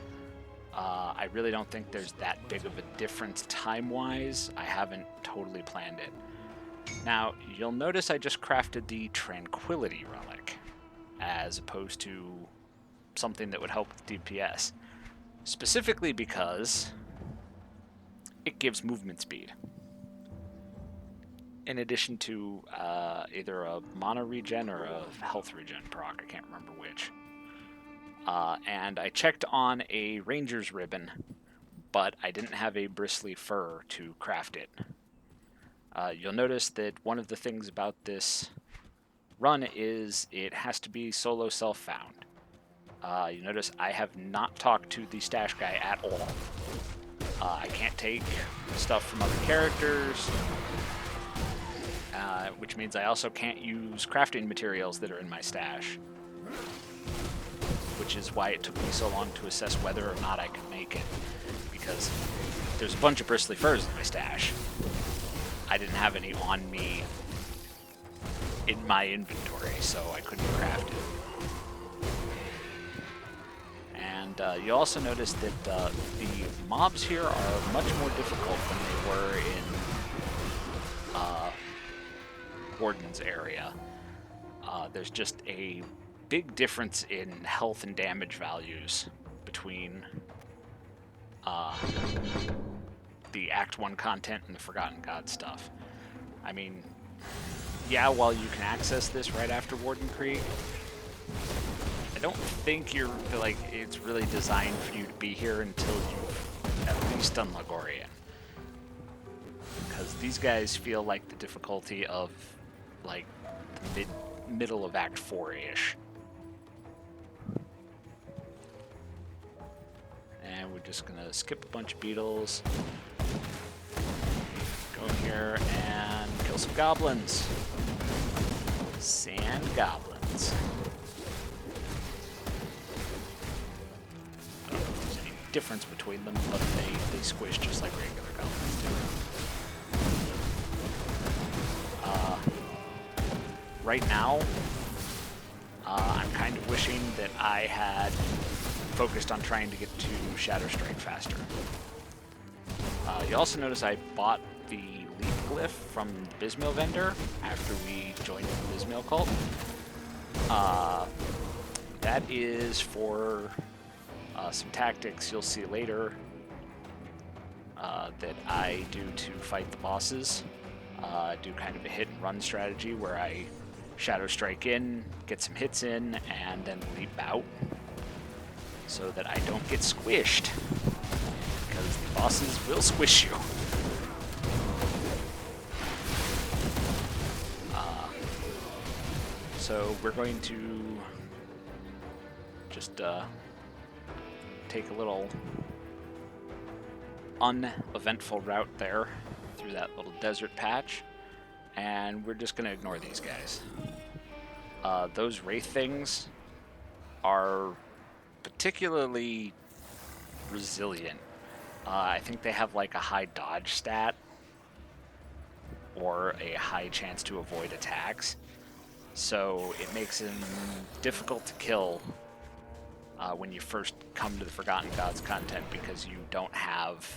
I really don't think there's that big of a difference time-wise. I haven't totally planned it. Now, you'll notice I just crafted the Tranquility Relic as opposed to something that would help with DPS. Specifically because it gives movement speed. In addition to either a mana regen or a health regen proc, I can't remember which. And I checked on a ranger's ribbon, but I didn't have a bristly fur to craft it. You'll notice that one of the things about this run is it has to be solo self-found. You notice I have not talked to the stash guy at all. I can't take stuff from other characters, which means I also can't use crafting materials that are in my stash, which is why it took me so long to assess whether or not I could make it, because there's a bunch of bristly furs in my stash. I didn't have any on me in my inventory, so I couldn't craft it. And you also notice that the mobs here are much more difficult than they were in Warden's area. There's just a big difference in health and damage values between the Act 1 content and the Forgotten God stuff. I mean, yeah, while you can access this right after Warden Creek, I don't think it's really designed for you to be here until you've at least done Lagorian. Because these guys feel like the difficulty of like the middle of Act 4-ish. And we're just gonna skip a bunch of beetles. Go in here and kill some goblins. Sand goblins. I don't know if there's any difference between them, but they squish just like regular goblins do. Right now, I'm kind of wishing that I had focused on trying to get to Shadow Strike faster. You also notice I bought the leaf glyph from the Bismiel vendor after we joined the Bismiel cult. That is for some tactics you'll see later that I do to fight the bosses. Do kind of a hit and run strategy where I Shadow Strike in, get some hits in, and then leap out so that I don't get squished, because the bosses will squish you. So we're going to just take a little uneventful route there through that little desert patch, and we're just going to ignore these guys. Those wraith things are particularly resilient I think they have like a high dodge stat or a high chance to avoid attacks. So it makes him difficult to kill when you first come to the Forgotten Gods content, because you don't have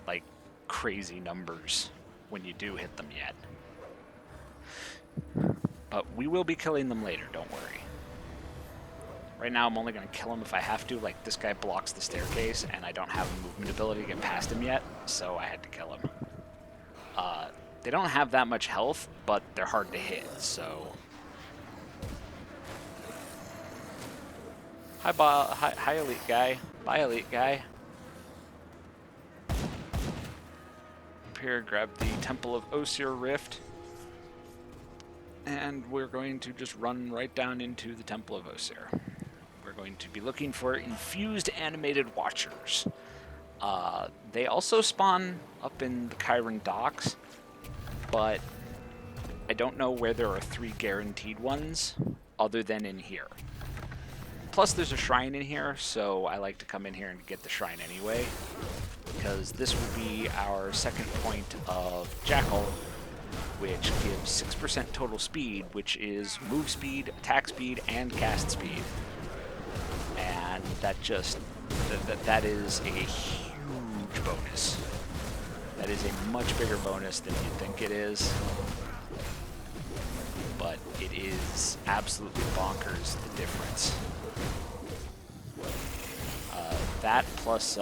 like crazy numbers when you do hit them yet. But we will be killing them later, don't worry. Right now I'm only going to kill him if I have to. Like, this guy blocks the staircase and I don't have a movement ability to get past him yet, so I had to kill him. They don't have that much health, but they're hard to hit, so... Hi, elite guy. Bye, elite guy. Up here, grab the Temple of Osir Rift. And we're going to just run right down into the Temple of Osir. We're going to be looking for infused animated watchers. They also spawn up in the Chiron docks, but I don't know where there are 3 guaranteed ones other than in here. Plus there's a shrine in here, so I like to come in here and get the shrine anyway, because this will be our second point of Jackal, which gives 6% total speed, which is move speed, attack speed, and cast speed. And that just, that is a huge bonus. That is a much bigger bonus than you'd think it is. But it is absolutely bonkers, the difference. That plus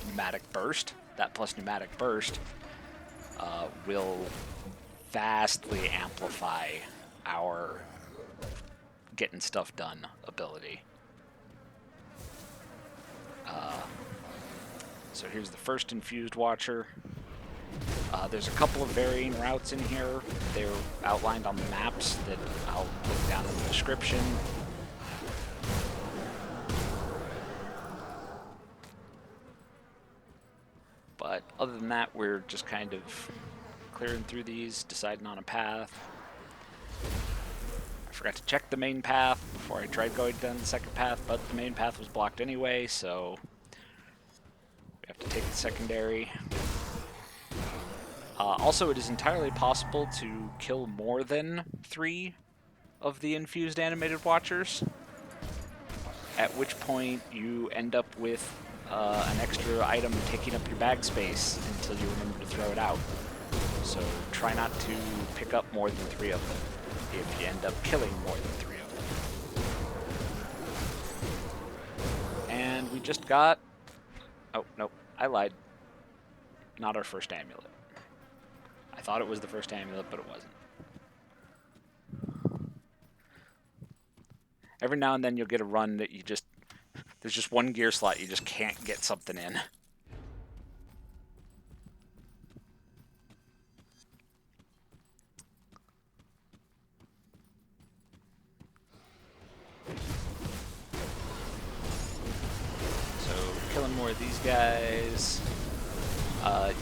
pneumatic burst. That plus pneumatic burst will vastly amplify our getting stuff done ability. So here's the first infused watcher. There's a couple of varying routes in here. They're outlined on the maps that I'll link down in the description. But other than that, we're just kind of clearing through these, deciding on a path. I forgot to check the main path before I tried going down the second path, but the main path was blocked anyway, so we have to take the secondary. Also, it is entirely possible to kill more than 3 of the infused animated watchers, at which point you end up with an extra item taking up your bag space until you remember to throw it out. So try not to pick up more than 3 of them if you end up killing more than 3 of them. And we just got... Oh, nope, I lied. Not our first amulet. I thought it was the first amulet, but it wasn't. Every now and then you'll get a run that you just... There's just one gear slot you just can't get something in. So, killing more of these guys.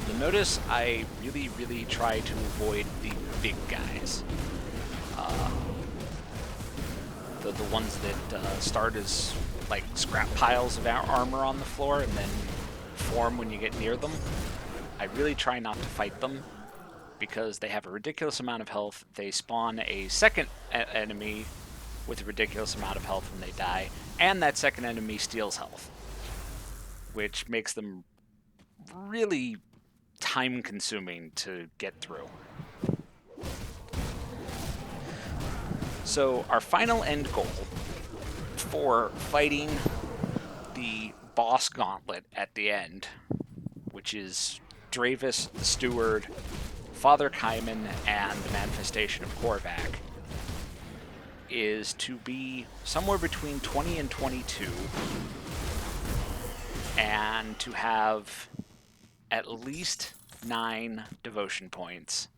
You'll notice I really try to avoid the big guys. The ones that start as like scrap piles of armor on the floor and then form when you get near them. I really try not to fight them because they have a ridiculous amount of health. They spawn a second enemy with a ridiculous amount of health when they die, and that second enemy steals health, which makes them really time-consuming to get through. So our final end goal for fighting the boss gauntlet at the end, which is Dravis, the Steward, Father Kaiman, and the Manifestation of Korvac, is to be somewhere between 20 and 22, and to have at least 9 devotion points.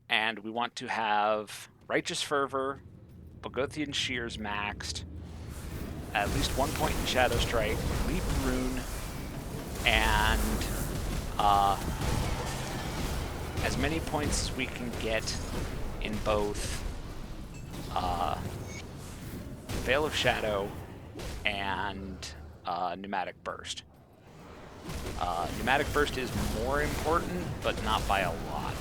And we want to have Righteous Fervor, Bogothian Shears maxed, at least 1 point in Shadow Strike, Leap Rune, and as many points as we can get in both Veil of Shadow and pneumatic burst. Pneumatic burst is more important, but not by a lot,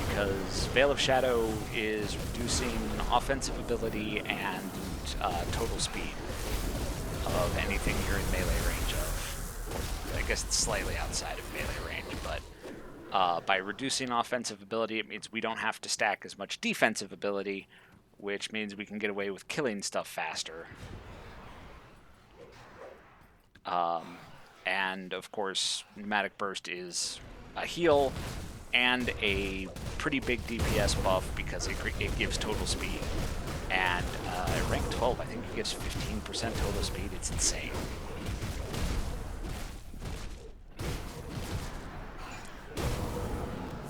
because Veil of Shadow is reducing offensive ability and total speed of anything you're in melee range of. I guess it's slightly outside of melee range, but by reducing offensive ability, it means we don't have to stack as much defensive ability, which means we can get away with killing stuff faster. And of course, pneumatic burst is a heal and a pretty big DPS buff because it gives total speed. And at rank 12, I think it gives 15% total speed. It's insane.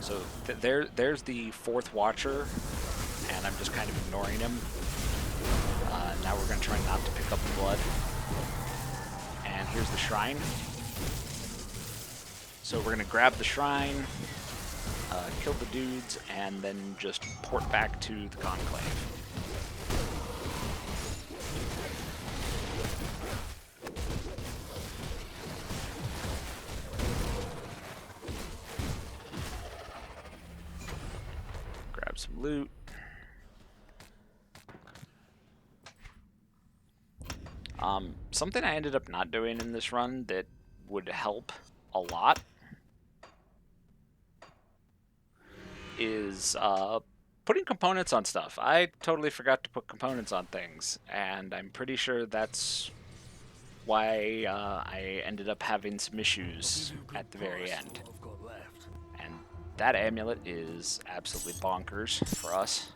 So there's the fourth Watcher, and I'm just kind of ignoring him. Now we're going to try not to pick up the blood. And here's the shrine. So we're going to grab the shrine, kill the dudes, and then just port back to the Conclave. Grab some loot. Something I ended up not doing in this run that would help a lot is putting components on stuff. I totally forgot to put components on things, and I'm pretty sure that's why I ended up having some issues at the very end. And that amulet is absolutely bonkers for us.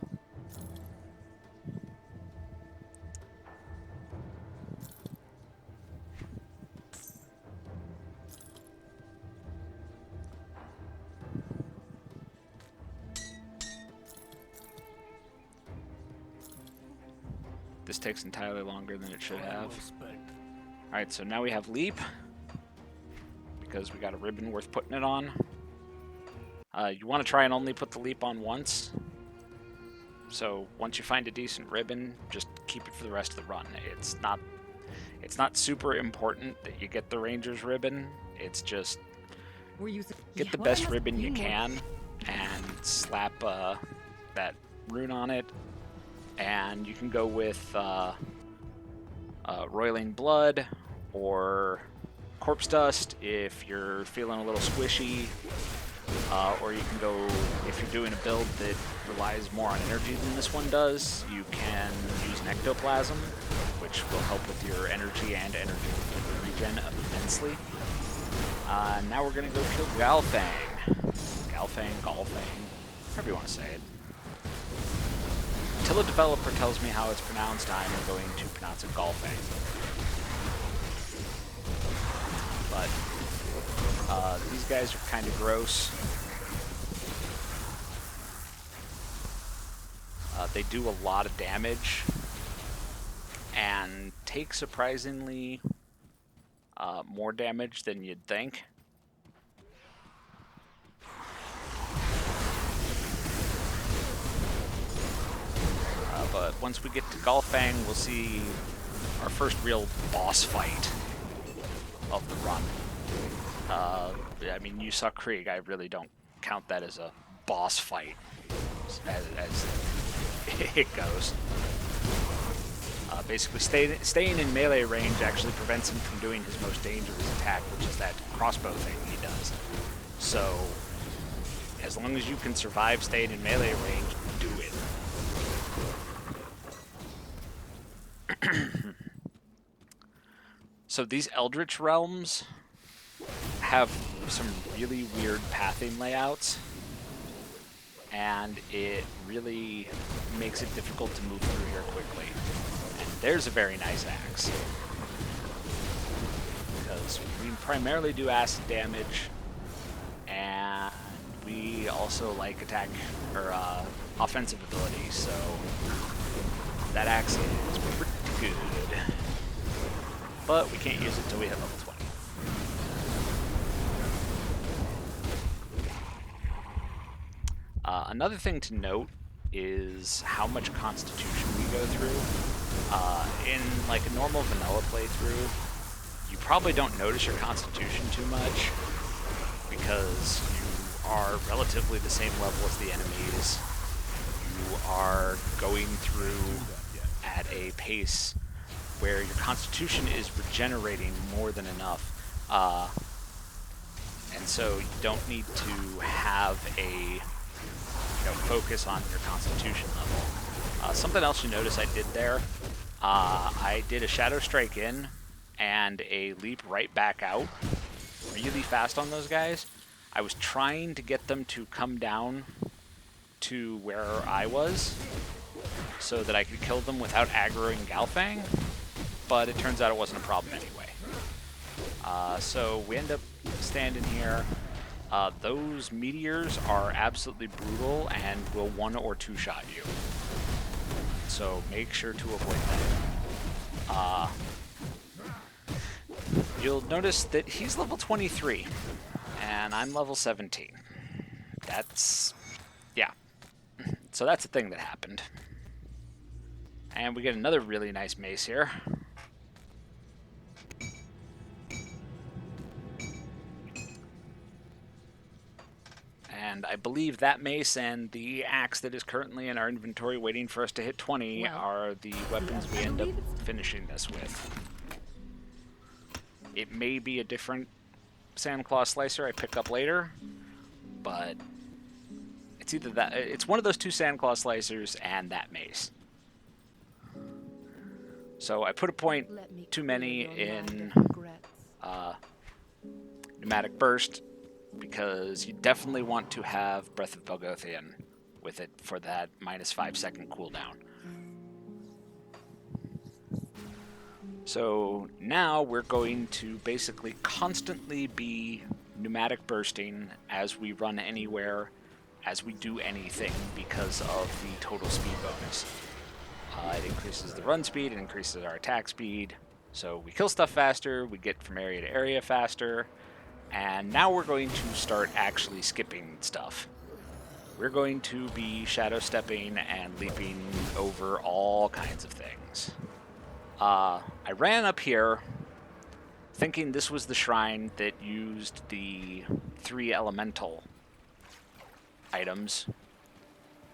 This takes entirely longer than it should have. Alright, so now we have leap, because we got a ribbon worth putting it on. You want to try and only put the leap on once. So once you find a decent ribbon, just keep it for the rest of the run. It's not super important that you get the Ranger's ribbon. It's just get the best ribbon you can and slap that rune on it. And you can go with Roiling Blood or Corpse Dust if you're feeling a little squishy. Or you can go, if you're doing a build that relies more on energy than this one does, you can use Ectoplasm, which will help with your energy and energy regen immensely. Now we're going to go kill Galfang. Galfang, however you want to say it. Until a developer tells me how it's pronounced, I'm going to pronounce it Galfang. But these guys are kind of gross. They do a lot of damage and take surprisingly more damage than you'd think. But once we get to Galfang, we'll see our first real boss fight of the run. I mean, you saw Krieg. I really don't count that as a boss fight, as it goes. Basically, staying in melee range actually prevents him from doing his most dangerous attack, which is that crossbow thing he does. So, as long as you can survive staying in melee range, do it. So these Eldritch Realms have some really weird pathing layouts, and it really makes it difficult to move through here quickly. And there's a very nice axe, because we primarily do acid damage, and we also like attack or offensive ability, so that axe is pretty good. But we can't use it until we hit level 20. Another thing to note is how much Constitution we go through. In like a normal vanilla playthrough, you probably don't notice your constitution too much because you are relatively the same level as the enemies. You are going through at a pace where your constitution is regenerating more than enough. And so you don't need to have a focus on your constitution level. Something else you notice I did there, I did a shadow strike in and a leap right back out really fast on those guys. I was trying to get them to come down to where I was so that I could kill them without aggroing Galfang, but it turns out it wasn't a problem anyway. So we end up standing here. Those meteors are absolutely brutal and will one or two shot you. So make sure to avoid them. You'll notice that he's level 23 and I'm level 17. Yeah. So that's a thing that happened. And we get another really nice mace here. And I believe that mace and the axe that is currently in our inventory waiting for us to hit 20 are the weapons we end up finishing this with. It may be a different Sand Claw Slicer I pick up later, but it's either that, it's one of those two Sand Claw Slicers and that mace. So I put a point too many in Pneumatic Burst, because you definitely want to have Breath of Bogothian with it for that -5 second cooldown. So now we're going to basically constantly be pneumatic bursting as we run anywhere, as we do anything, because of the total speed bonus. It increases the run speed, it increases our attack speed, so we kill stuff faster, we get from area to area faster, and now we're going to start actually skipping stuff. We're going to be shadow stepping and leaping over all kinds of things. I ran up here thinking this was the shrine that used the 3 elemental items,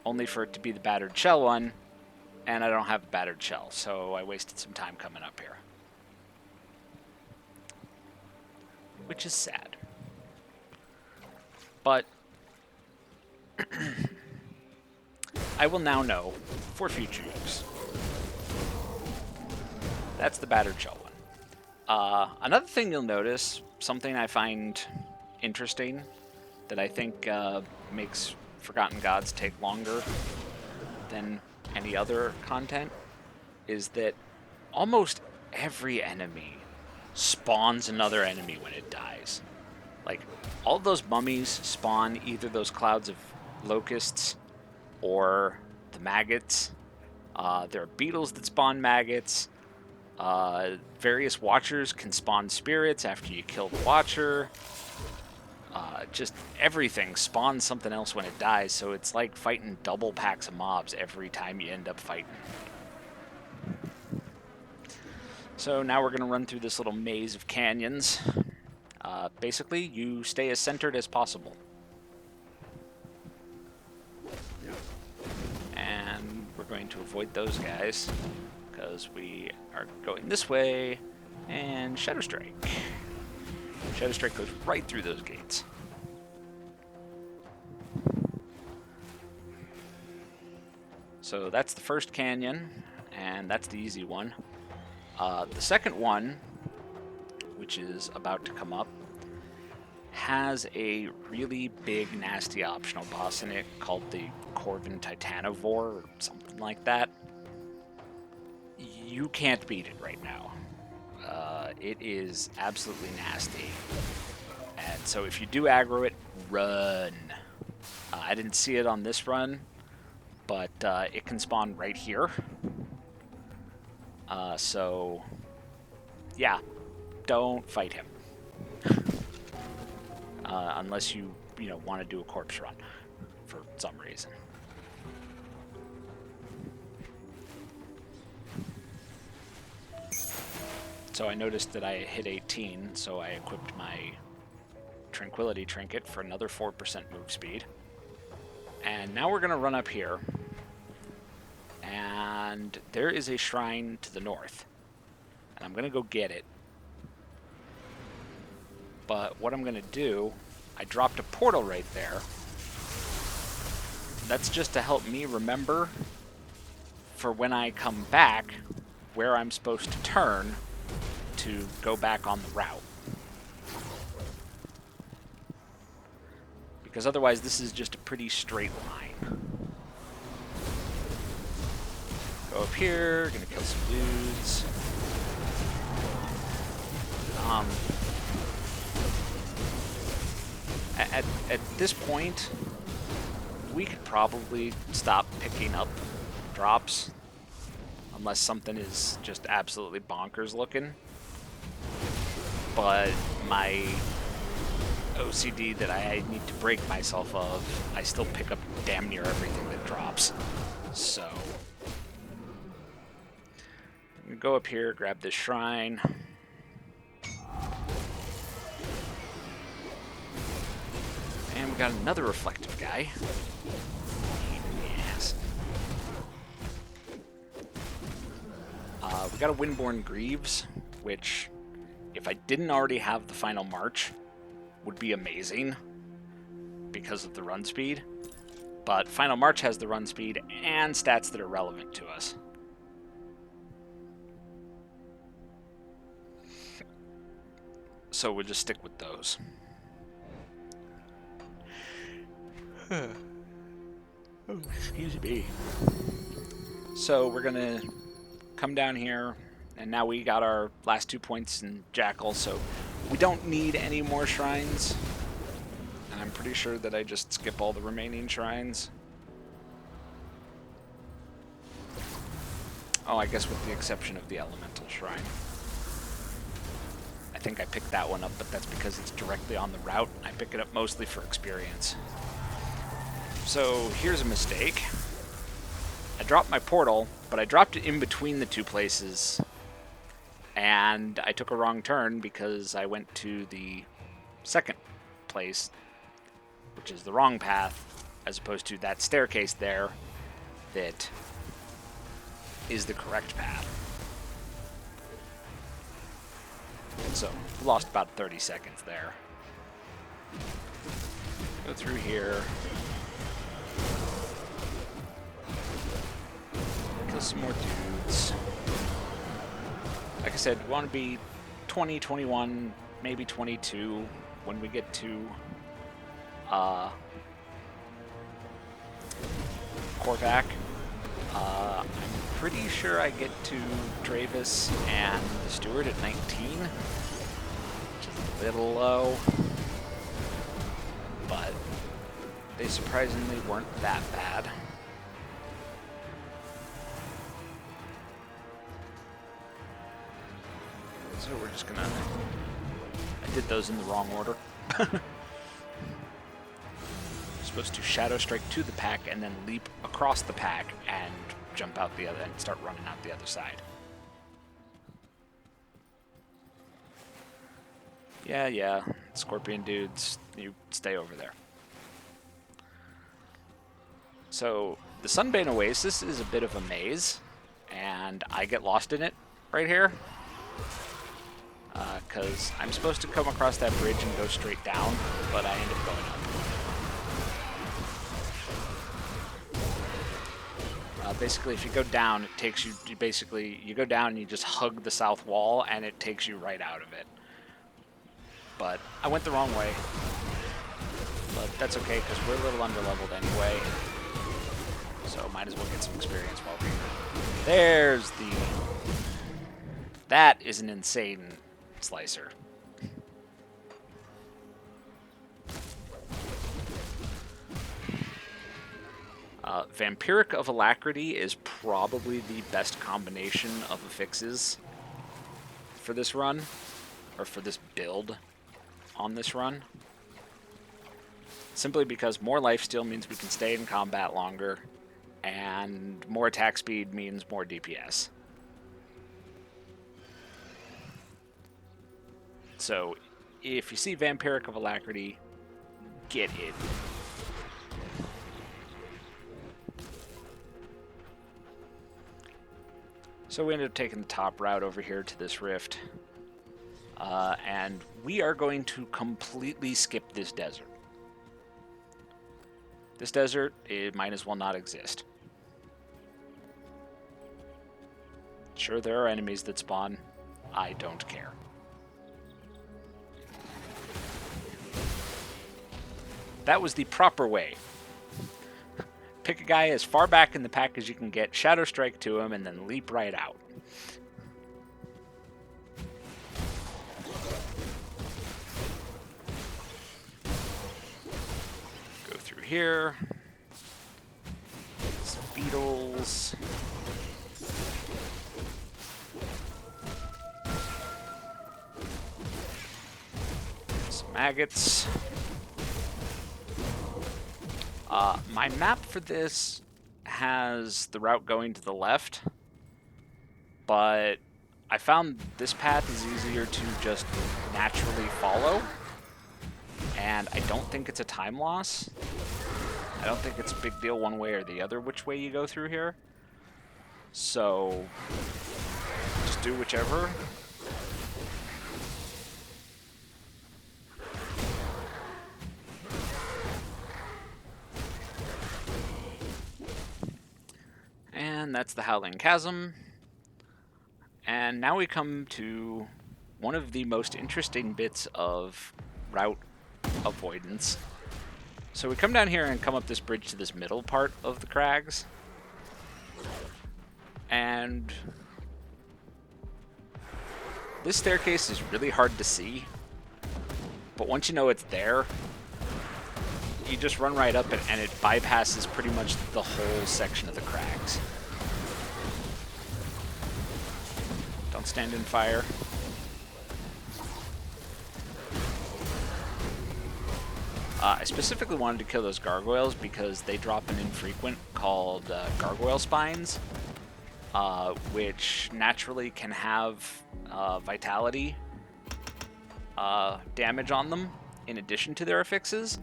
only for it to be the battered shell one, and I don't have a battered shell, so I wasted some time coming up here. Which is sad. But I will now know for future use. That's the battered shell one. Another thing you'll notice, something I find interesting that I think makes Forgotten Gods take longer than any other content, is that almost every enemy spawns another enemy when it dies. Like, all those mummies spawn either those clouds of locusts or the maggots. There are beetles that spawn maggots. Various watchers can spawn spirits after you kill the watcher. Just everything spawns something else when it dies, so it's like fighting double packs of mobs every time you end up fighting. So now we're going to run through this little maze of canyons. Basically, you stay as centered as possible. And we're going to avoid those guys, because we are going this way, and Shadow Strike. Shadow Strike goes right through those gates. So that's the first canyon, and that's the easy one. The second one, which is about to come up, has a really big, nasty optional boss in it called the Corvin Titanivore, or something like that. You can't beat it right now. It is absolutely nasty. And so if you do aggro it, run. I didn't see it on this run, but it can spawn right here. So, yeah, don't fight him. Unless you want to do a corpse run for some reason. So I noticed that I hit 18, so I equipped my Tranquility Trinket for another 4% move speed. And now we're going to run up here. And there is a shrine to the north. And I'm going to go get it. But what I'm going to do, I dropped a portal right there. That's just to help me remember for when I come back where I'm supposed to turn to go back on the route. Because otherwise this is just a pretty straight line. Go up here, gonna kill some dudes. At this point, we could probably stop picking up drops unless something is just absolutely bonkers looking. But my OCD that I need to break myself of, I still pick up damn near everything that drops. So I'm gonna go up here, grab this shrine. And we got another reflective guy. Yes. We got a Windborn Greaves, which, if I didn't already have the Final March, would be amazing because of the run speed. But Final March has the run speed and stats that are relevant to us. So we'll just stick with those. Oh, excuse me. So we're gonna come down here, and now we got our last 2 points in Jackal, so we don't need any more shrines. And I'm pretty sure that I just skip all the remaining shrines. Oh, I guess with the exception of the Elemental Shrine. I think I picked that one up, but that's because it's directly on the route. I pick it up mostly for experience. So here's a mistake. I dropped my portal, but I dropped it in between the two places. And I took a wrong turn because I went to the second place, which is the wrong path, as opposed to that staircase there that is the correct path. So, lost about 30 seconds there. Go through here. Kill some more dudes. Like I said, we want to be 20, 21, maybe 22 when we get to Korvac. I'm pretty sure I get to Dravis and the Steward at 19, which is a little low, but they surprisingly weren't that bad. So we're just gonna... I did those in the wrong order. Supposed to Shadow Strike to the pack and then leap across the pack and jump out the other and start running out the other side. Yeah, Scorpion dudes, you stay over there. So the Sunbane Oasis is a bit of a maze, and I get lost in it right here. Because I'm supposed to come across that bridge and go straight down, but I end up going up. Basically, if you go down, it takes you, you go down and you just hug the south wall, and it takes you right out of it. But I went the wrong way. But that's okay, because we're a little underleveled anyway. So might as well get some experience while we're here. There's the... That is an insane slicer. Vampiric of Alacrity is probably the best combination of affixes for this run, or for this build on this run. Simply because more lifesteal means we can stay in combat longer, and more attack speed means more DPS. So if you see Vampiric of Alacrity, get it. So we ended up taking the top route over here to this rift. And we are going to completely skip this desert. This desert, it might as well not exist. Sure, there are enemies that spawn. I don't care. That was the proper way. Pick a guy as far back in the pack as you can get, Shadow Strike to him, and then leap right out. Go through here. Some beetles. Some maggots. My map for this has the route going to the left, but I found this path is easier to just naturally follow, and I don't think it's a time loss. I don't think it's a big deal one way or the other which way you go through here. So just do whichever. And that's the Howling Chasm. And now we come to one of the most interesting bits of route avoidance. So we come down here and come up this bridge to this middle part of the crags. And this staircase is really hard to see. But once you know it's there, you just run right up it, and it bypasses pretty much the whole section of the crags. Don't stand in fire. I specifically wanted to kill those gargoyles because they drop an infrequent called gargoyle spines, which naturally can have vitality damage on them in addition to their affixes.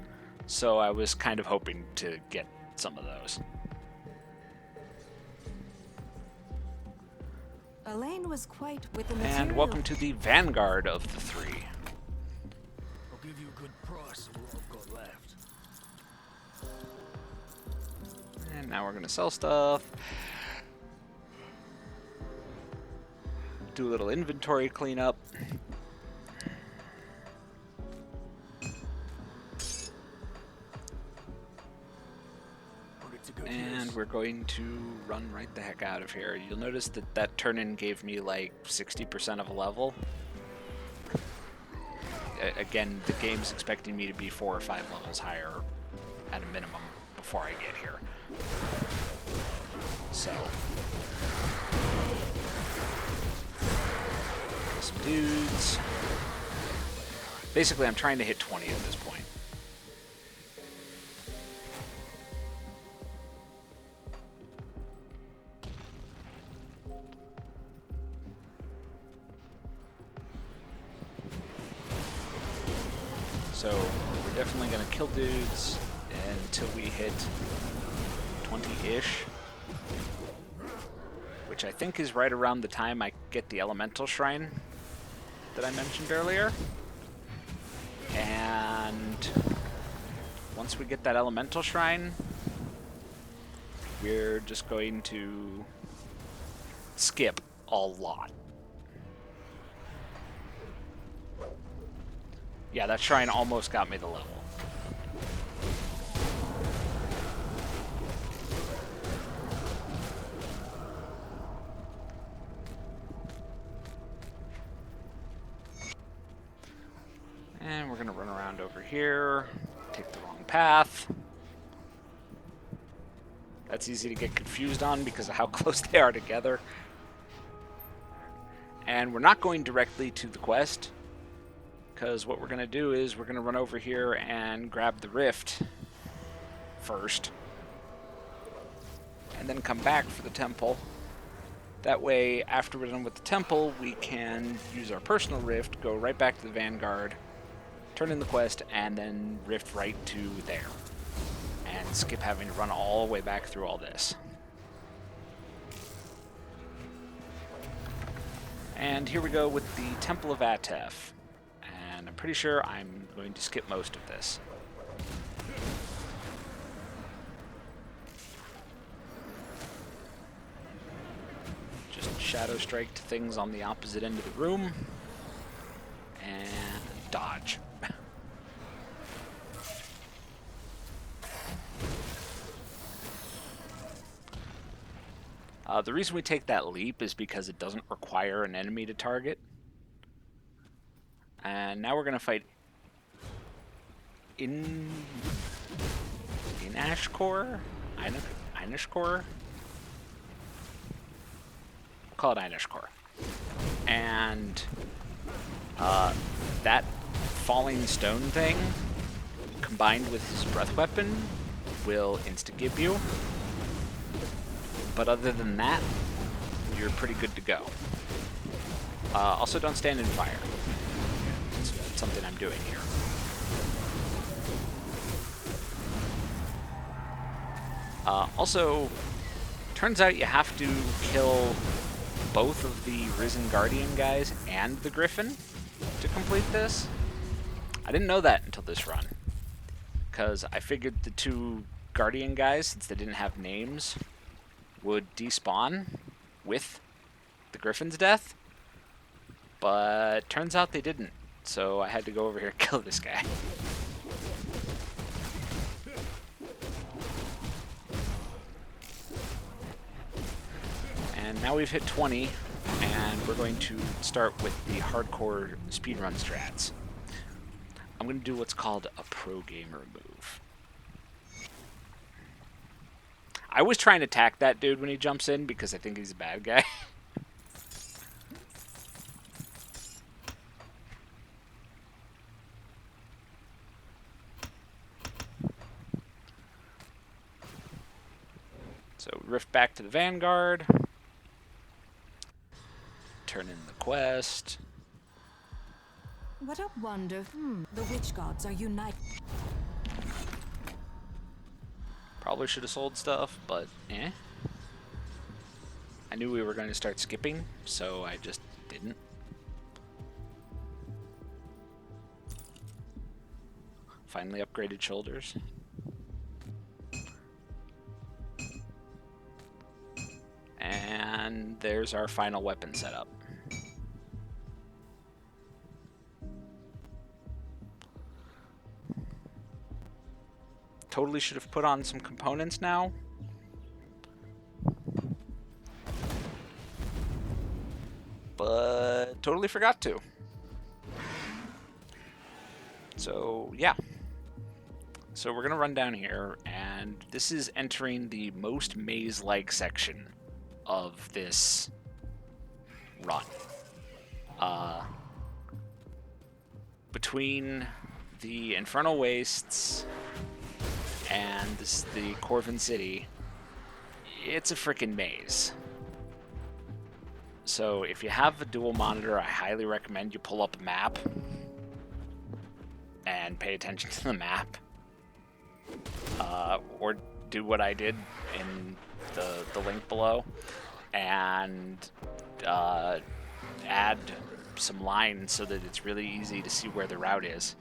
So I was kind of hoping to get some of those. Elaine was quite with the And welcome to the vanguard of the three. I'll give you a good price of what I've got left. And now we're going to sell stuff. Do a little inventory cleanup. And we're going to run right the heck out of here. You'll notice that that turn-in gave me like 60% of a level. Again, the game's expecting me to be 4 or 5 levels higher at a minimum before I get here. So, some dudes. Basically, I'm trying to hit 20 at this point. So we're definitely going to kill dudes until we hit 20-ish, which I think is right around the time I get the elemental shrine that I mentioned earlier. And once we get that elemental shrine, we're just going to skip a lot. Yeah, that shrine almost got me the level. And we're gonna run around over here, take the wrong path. That's easy to get confused on because of how close they are together. And we're not going directly to the quest, because what we're going to do is we're going to run over here and grab the rift first, and then come back for the temple, That way, after we're done with the temple, we can use our personal rift, go right back to the Vanguard, turn in the quest, and then rift right to there. And skip having to run all the way back through all this. And here we go with the Temple of Atef. And I'm pretty sure I'm going to skip most of this. Just Shadow Strike to things on the opposite end of the room. And dodge. The reason we take that leap is because it doesn't require an enemy to target. And now we're going to fight in Ashkor? Inishkor? We'll call it Inishkor. And that falling stone thing, combined with his breath weapon, will insta-gib you. But other than that, you're pretty good to go. Also, don't stand in fire. It's something I'm doing here. Also, turns out you have to kill both of the Risen Guardian guys and the Griffin to complete this. I didn't know that until this run, because I figured the two Guardian guys, since they didn't have names, would despawn with the Griffin's death, but turns out they didn't, so I had to go over here and kill this guy. And now we've hit 20, and we're going to start with the hardcore speedrun strats. I'm going to do what's called a pro gamer move. I was trying to attack that dude when he jumps in because I think he's a bad guy. So rift back to the Vanguard. Turn in the quest. What a wonder. The witch gods are united. Probably should have sold stuff, but eh. I knew we were going to start skipping, so I just didn't. Finally upgraded shoulders. And there's our final weapon setup. Totally should have put on some components now. But totally forgot to. So, yeah. So we're going to run down here, and this is entering the most maze-like section of this run. Between the Infernal Wastes and the Corvin City, it's a freaking maze. So if you have a dual monitor, I highly recommend you pull up a map and pay attention to the map. Or do what I did in the link below and add some lines so that it's really easy to see where the route is.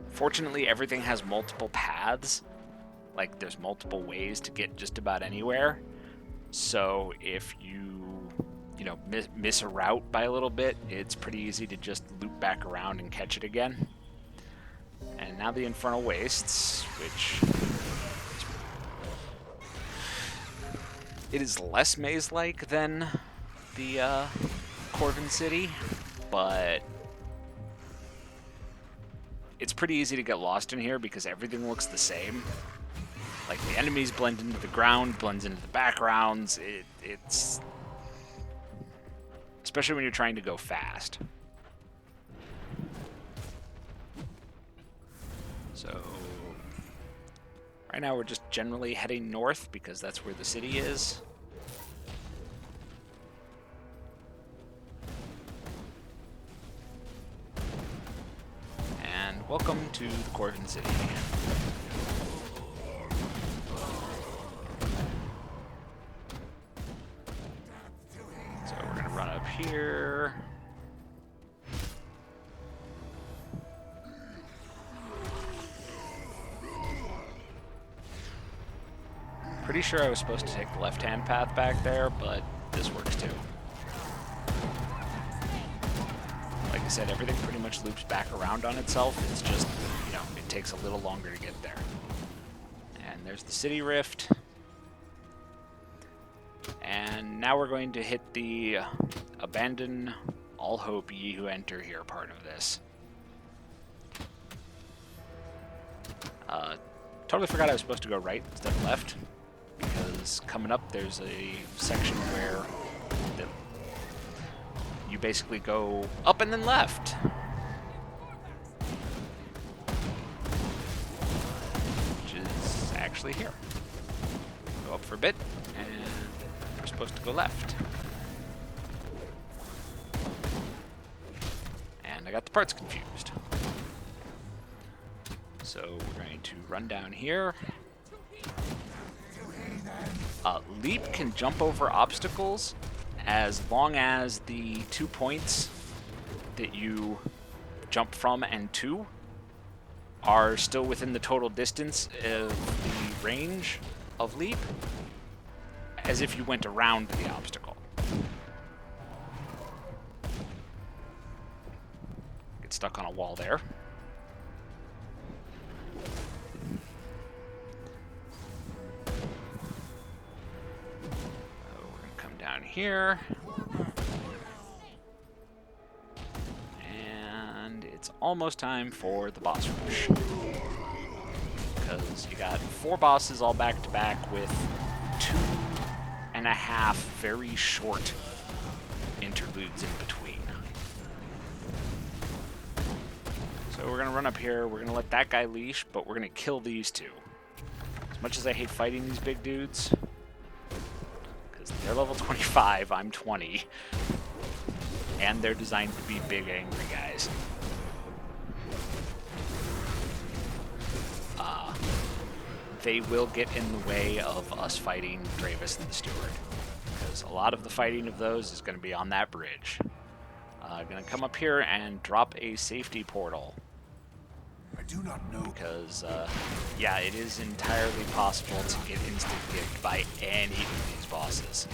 Fortunately, everything has multiple paths. Like, there's multiple ways to get just about anywhere. So if you miss a route by a little bit, it's pretty easy to just loop back around and catch it again. And now the Infernal Wastes, which it is less maze-like than the Corvin City, but it's pretty easy to get lost in here because everything looks the same. Like, the enemies blend into the ground, blends into the backgrounds. It's... Especially when you're trying to go fast. So... Right now we're just generally heading north because that's where the city is. Welcome to the Corvin City. So we're gonna run up here. Pretty sure I was supposed to take the left-hand path back there, but this works too. Like I said, everything pretty much loops back around on itself. It's just, you know, it takes a little longer to get there. And there's the city rift. And now we're going to hit the abandon all hope ye who enter here part of this. Totally forgot I was supposed to go right instead of left, because coming up there's a section where you basically go up and then left. Which is actually here. Go up for a bit, and we're supposed to go left. And I got the parts confused. So we're going to run down here. Leap can jump over obstacles as long as the 2 points that you jump from and to are still within the total distance of the range of leap, as if you went around the obstacle. Get stuck on a wall there. Down here, and it's almost time for the boss rush, because you got 4 bosses all back to back with 2.5 very short interludes in between. So we're gonna run up here, we're gonna let that guy leash, but we're gonna kill these 2. As much as I hate fighting these big dudes, they're level 25, I'm 20. And they're designed to be big, angry guys. They will get in the way of us fighting Dravis and the Steward, because a lot of the fighting of those is going to be on that bridge. Going to come up here and drop a safety portal. I do not know. Because, yeah, it is entirely possible to get instant-kicked by any of these bosses.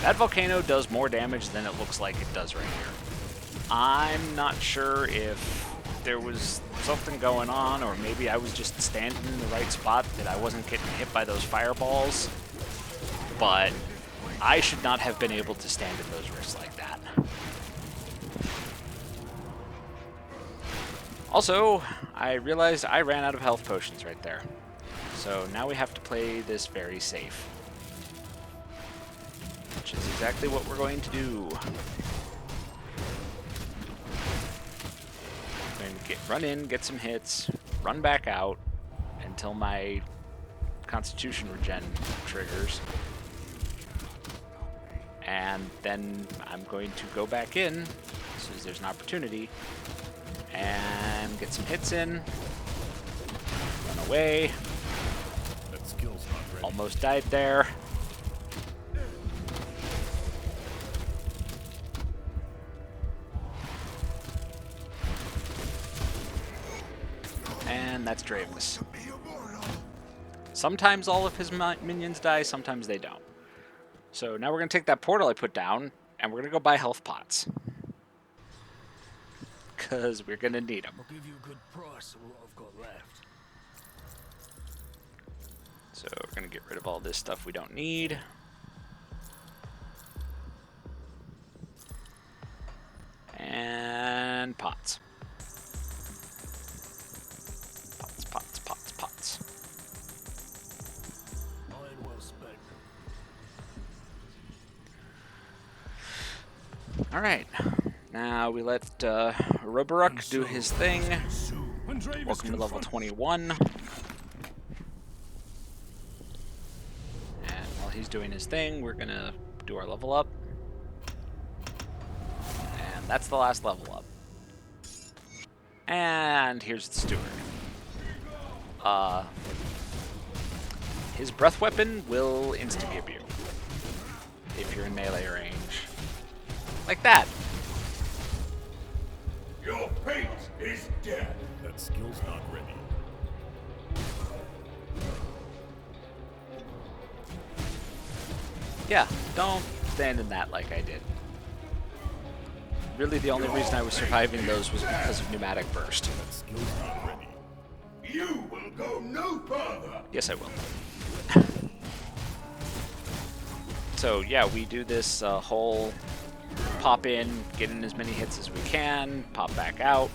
That volcano does more damage than it looks like it does right here. I'm not sure if there was something going on, or maybe I was just standing in the right spot that I wasn't getting hit by those fireballs, but I should not have been able to stand in those rifts like that. Also, I realized I ran out of health potions right there. So now we have to play this very safe. Which is exactly what we're going to do. I'm going to run in, get some hits, run back out until my Constitution regen triggers. And then I'm going to go back in as soon as there's an opportunity and get some hits in, run away. That skill's not ready. Almost died there. And that's Dravis. Sometimes all of his minions die, sometimes they don't. So now we're going to take that portal I put down, and we're going to go buy health pots. Because we're going to need them. I'll give you a good price of what I've got left. So we're going to get rid of all this stuff we don't need. And pots. Pots. Iron well spent. Alright. Now we let Roboruk do his thing. Welcome to level 21. And while he's doing his thing, we're gonna do our level up. And that's the last level up. And here's the steward. His breath weapon will insta-gib you if you're in melee range. Like that. Your fate is dead. That skill's not ready. Yeah, don't stand in that like I did. Really, the only reason I was surviving those was because of pneumatic burst. That skill's not ready. You will go no further. Yes, I will. So yeah, we do this whole pop in, get in as many hits as we can, pop back out,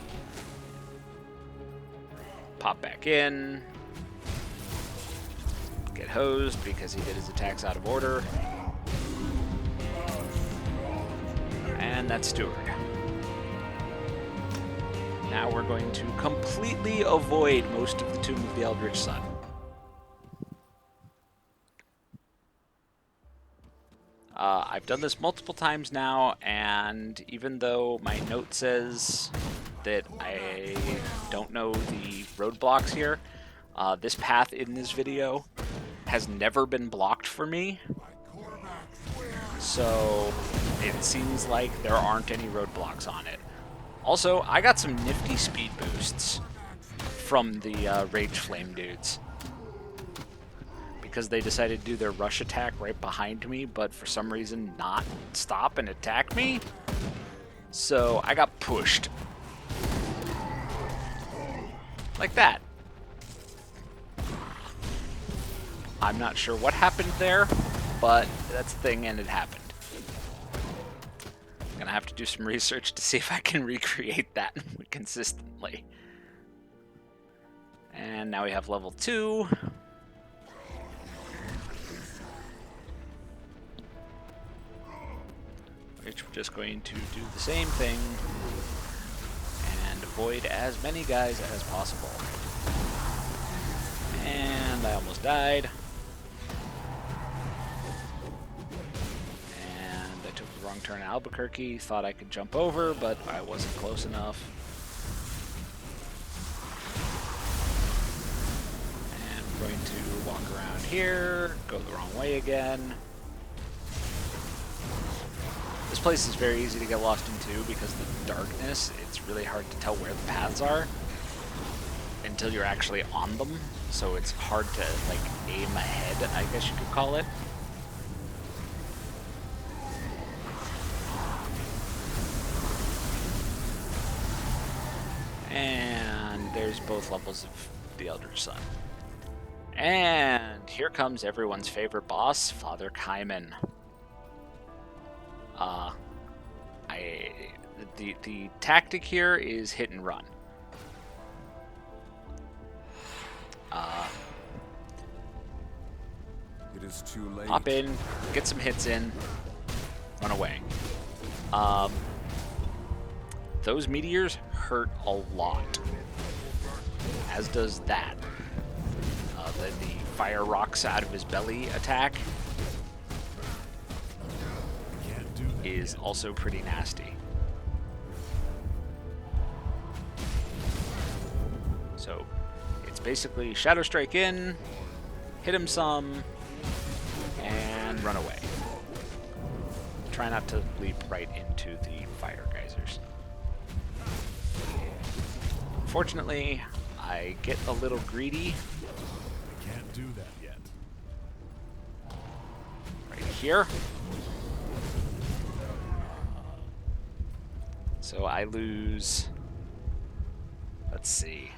pop back in, get hosed because he did his attacks out of order, and that's Steward. Now we're going to completely avoid most of the Tomb of the Eldritch Sun. I've done this multiple times now, and even though my note says that I don't know the roadblocks here, this path in this video has never been blocked for me, so it seems like there aren't any roadblocks on it. Also, I got some nifty speed boosts from the Rage Flame dudes, because they decided to do their rush attack right behind me, but for some reason not stop and attack me. So I got pushed. Like that. I'm not sure what happened there, but that's the thing, and it happened. I'm gonna have to do some research to see if I can recreate that consistently. And now we have level 2. Which we're just going to do the same thing and avoid as many guys as possible. And I almost died. And I took the wrong turn at Albuquerque, thought I could jump over, but I wasn't close enough. And we're going to walk around here, go the wrong way again. This place is very easy to get lost into because of the darkness. It's really hard to tell where the paths are until you're actually on them, so it's hard to like aim ahead, I guess you could call it. And there's both levels of the Eldritch Sun. And here comes everyone's favorite boss, Father Kaiman. The tactic here is hit and run. It is too late. Hop in, get some hits in, run away. Those meteors hurt a lot, as does that. The fire rocks out of his belly attack is also pretty nasty. So it's basically Shadow Strike in, hit him some, and run away. Try not to leap right into the fire geysers. Fortunately, I get a little greedy. I can't do that yet. Right here. So I lose, let's see.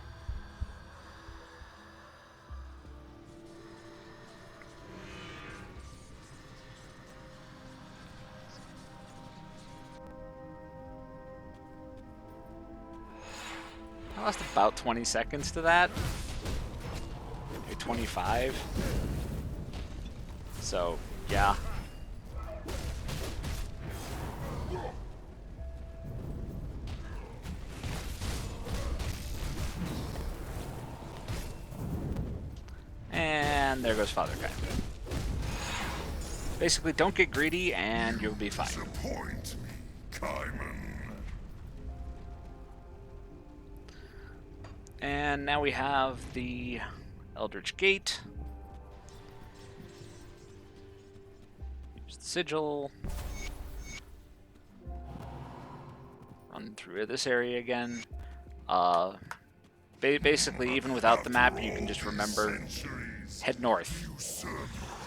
I lost about 20 seconds to that. Maybe 25. So, yeah. And there goes Father Kaiman. Basically, don't get greedy and you'll be fine. Disappoint me, Kaiman. And now we have the Eldritch Gate. Use the sigil. Run through this area again. Basically, even without the map, you can just remember, head north.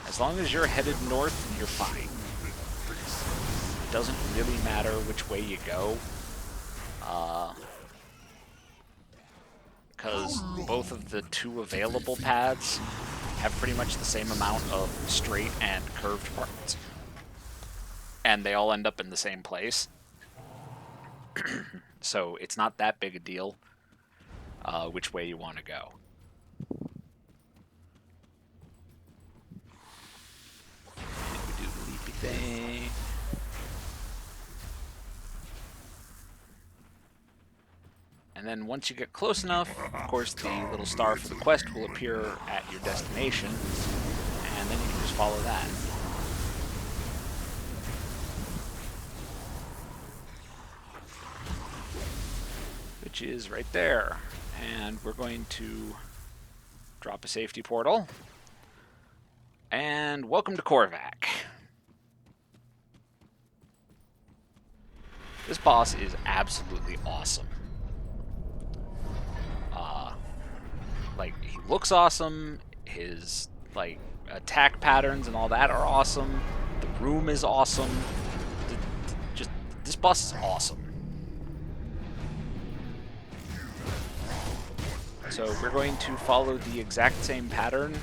As long as you're headed north, you're fine. It doesn't really matter which way you go. Because both of the two available paths have pretty much the same amount of straight and curved parts. And they all end up in the same place. So it's not that big a deal which way you want to go. And we do the leapy thing. And then once you get close enough, of course, the little star for the quest will appear at your destination, and then you can just follow that. Which is right there. And we're going to drop a safety portal. And welcome to Korvac. This boss is absolutely awesome. Like, he looks awesome, his, like, attack patterns and all that are awesome, the room is awesome, just, this boss is awesome. So we're going to follow the exact same pattern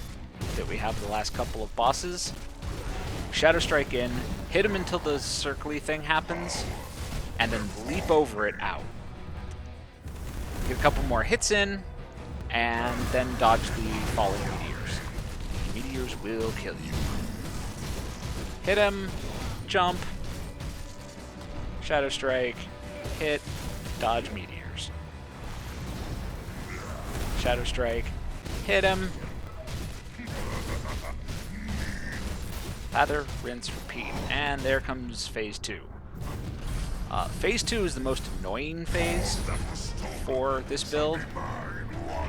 that we have the last couple of bosses. Shadow Strike in, hit him until the circly thing happens, and then leap over it out. Get a couple more hits in, and then dodge the falling meteors. Meteors will kill you. Hit him, jump, Shadow Strike, hit, dodge meteors. Shadow Strike, hit him, lather, rinse, repeat. And there comes phase 2. Phase 2 is the most annoying phase for this build,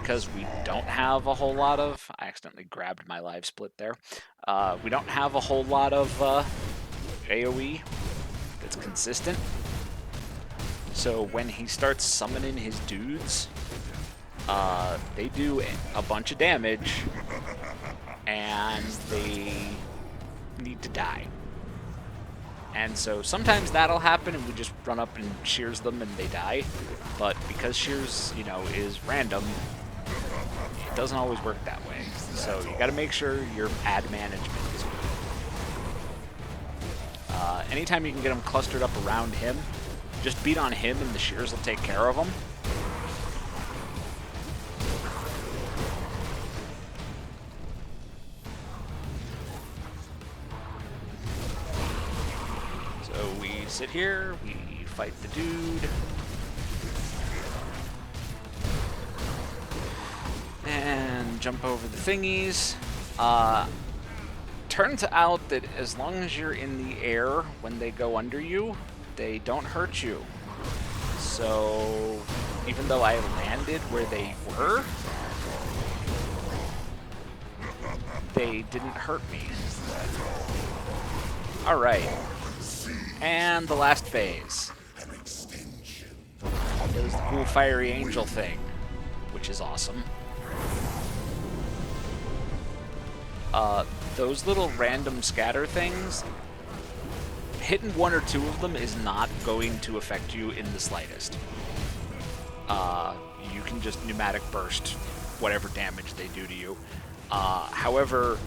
because we don't have a whole lot of... I accidentally grabbed my live split there. We don't have a whole lot of AoE that's consistent. So when he starts summoning his dudes, they do a bunch of damage, and they need to die. And so sometimes that'll happen and we just run up and shears them and they die. But because shears, you know, is random, it doesn't always work that way. So you gotta make sure your ad management is good. Anytime you can get them clustered up around him, just beat on him and the shears will take care of them. So we sit here, we fight the dude. And jump over the thingies. Turns out that as long as you're in the air when they go under you, they don't hurt you. So even though I landed where they were, they didn't hurt me. Alright. And the last phase. There's the cool fiery angel thing, which is awesome. Those little random scatter things, hitting one or two of them is not going to affect you in the slightest. You can just pneumatic burst whatever damage they do to you. However,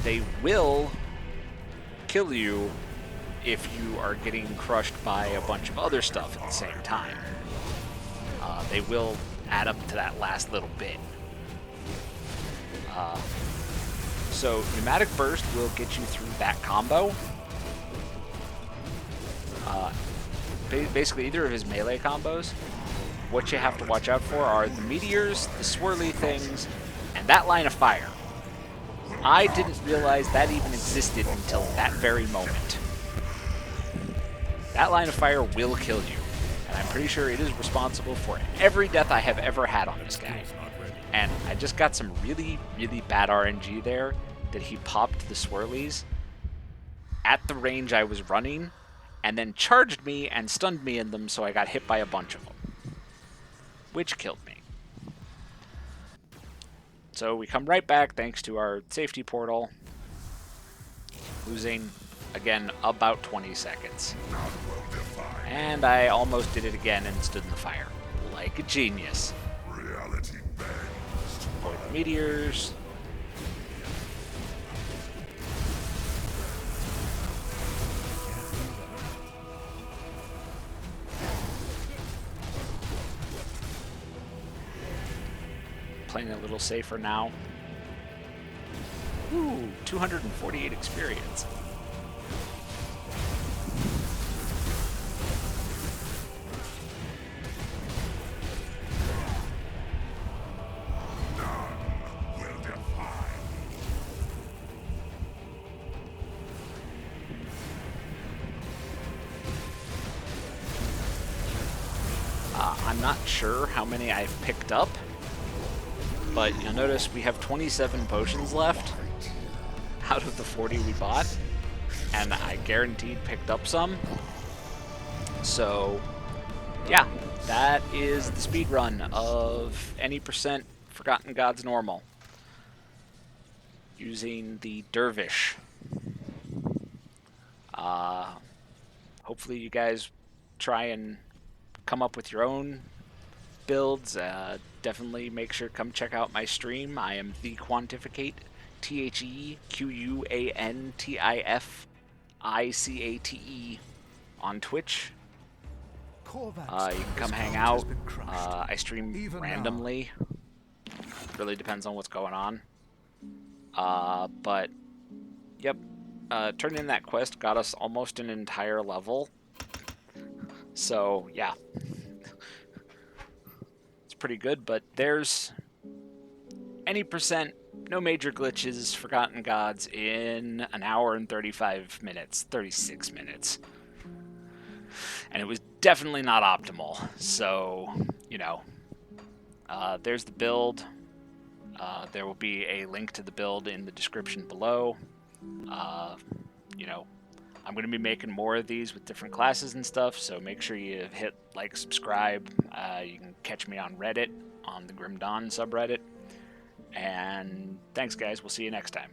they will kill you if you are getting crushed by a bunch of other stuff at the same time. They will add up to that last little bit. So pneumatic burst will get you through that combo. Basically either of his melee combos. What you have to watch out for are the meteors, the swirly things, and that line of fire. I didn't realize that even existed until that very moment. That line of fire will kill you. And I'm pretty sure it is responsible for every death I have ever had on this guy. And I just got some really, really bad RNG there that he popped the swirlies at the range I was running and then charged me and stunned me in them, so I got hit by a bunch of them, which killed me. So we come right back thanks to our safety portal, losing, again, about 20 seconds. And I almost did it again and stood in the fire, like a genius. Reality bends. Avoid the meteors. Playing a little safer now. Ooh, 248 experience. Will defy. I'm not sure how many I've picked up, but you'll notice we have 27 potions left out of the 40 we bought, and I guaranteed picked up some. So, yeah, that is the speed run of any percent Forgotten Gods normal using the Dervish. Hopefully you guys try and come up with your own builds. Definitely make sure to come check out my stream. I am The Quantificate, TheQuantificate on Twitch. You can come hang out. I stream randomly. Really depends on what's going on. But, yep. Turning in that quest got us almost an entire level. So, yeah. It's pretty good, but there's any percent, no major glitches, Forgotten Gods in an hour and 35 minutes, 36 minutes. And it was definitely not optimal. So, you know, there's the build. There will be a link to the build in the description below. You know, I'm going to be making more of these with different classes and stuff, so make sure you hit like, subscribe. You can catch me on Reddit, on the Grim Dawn subreddit. And thanks, guys. We'll see you next time.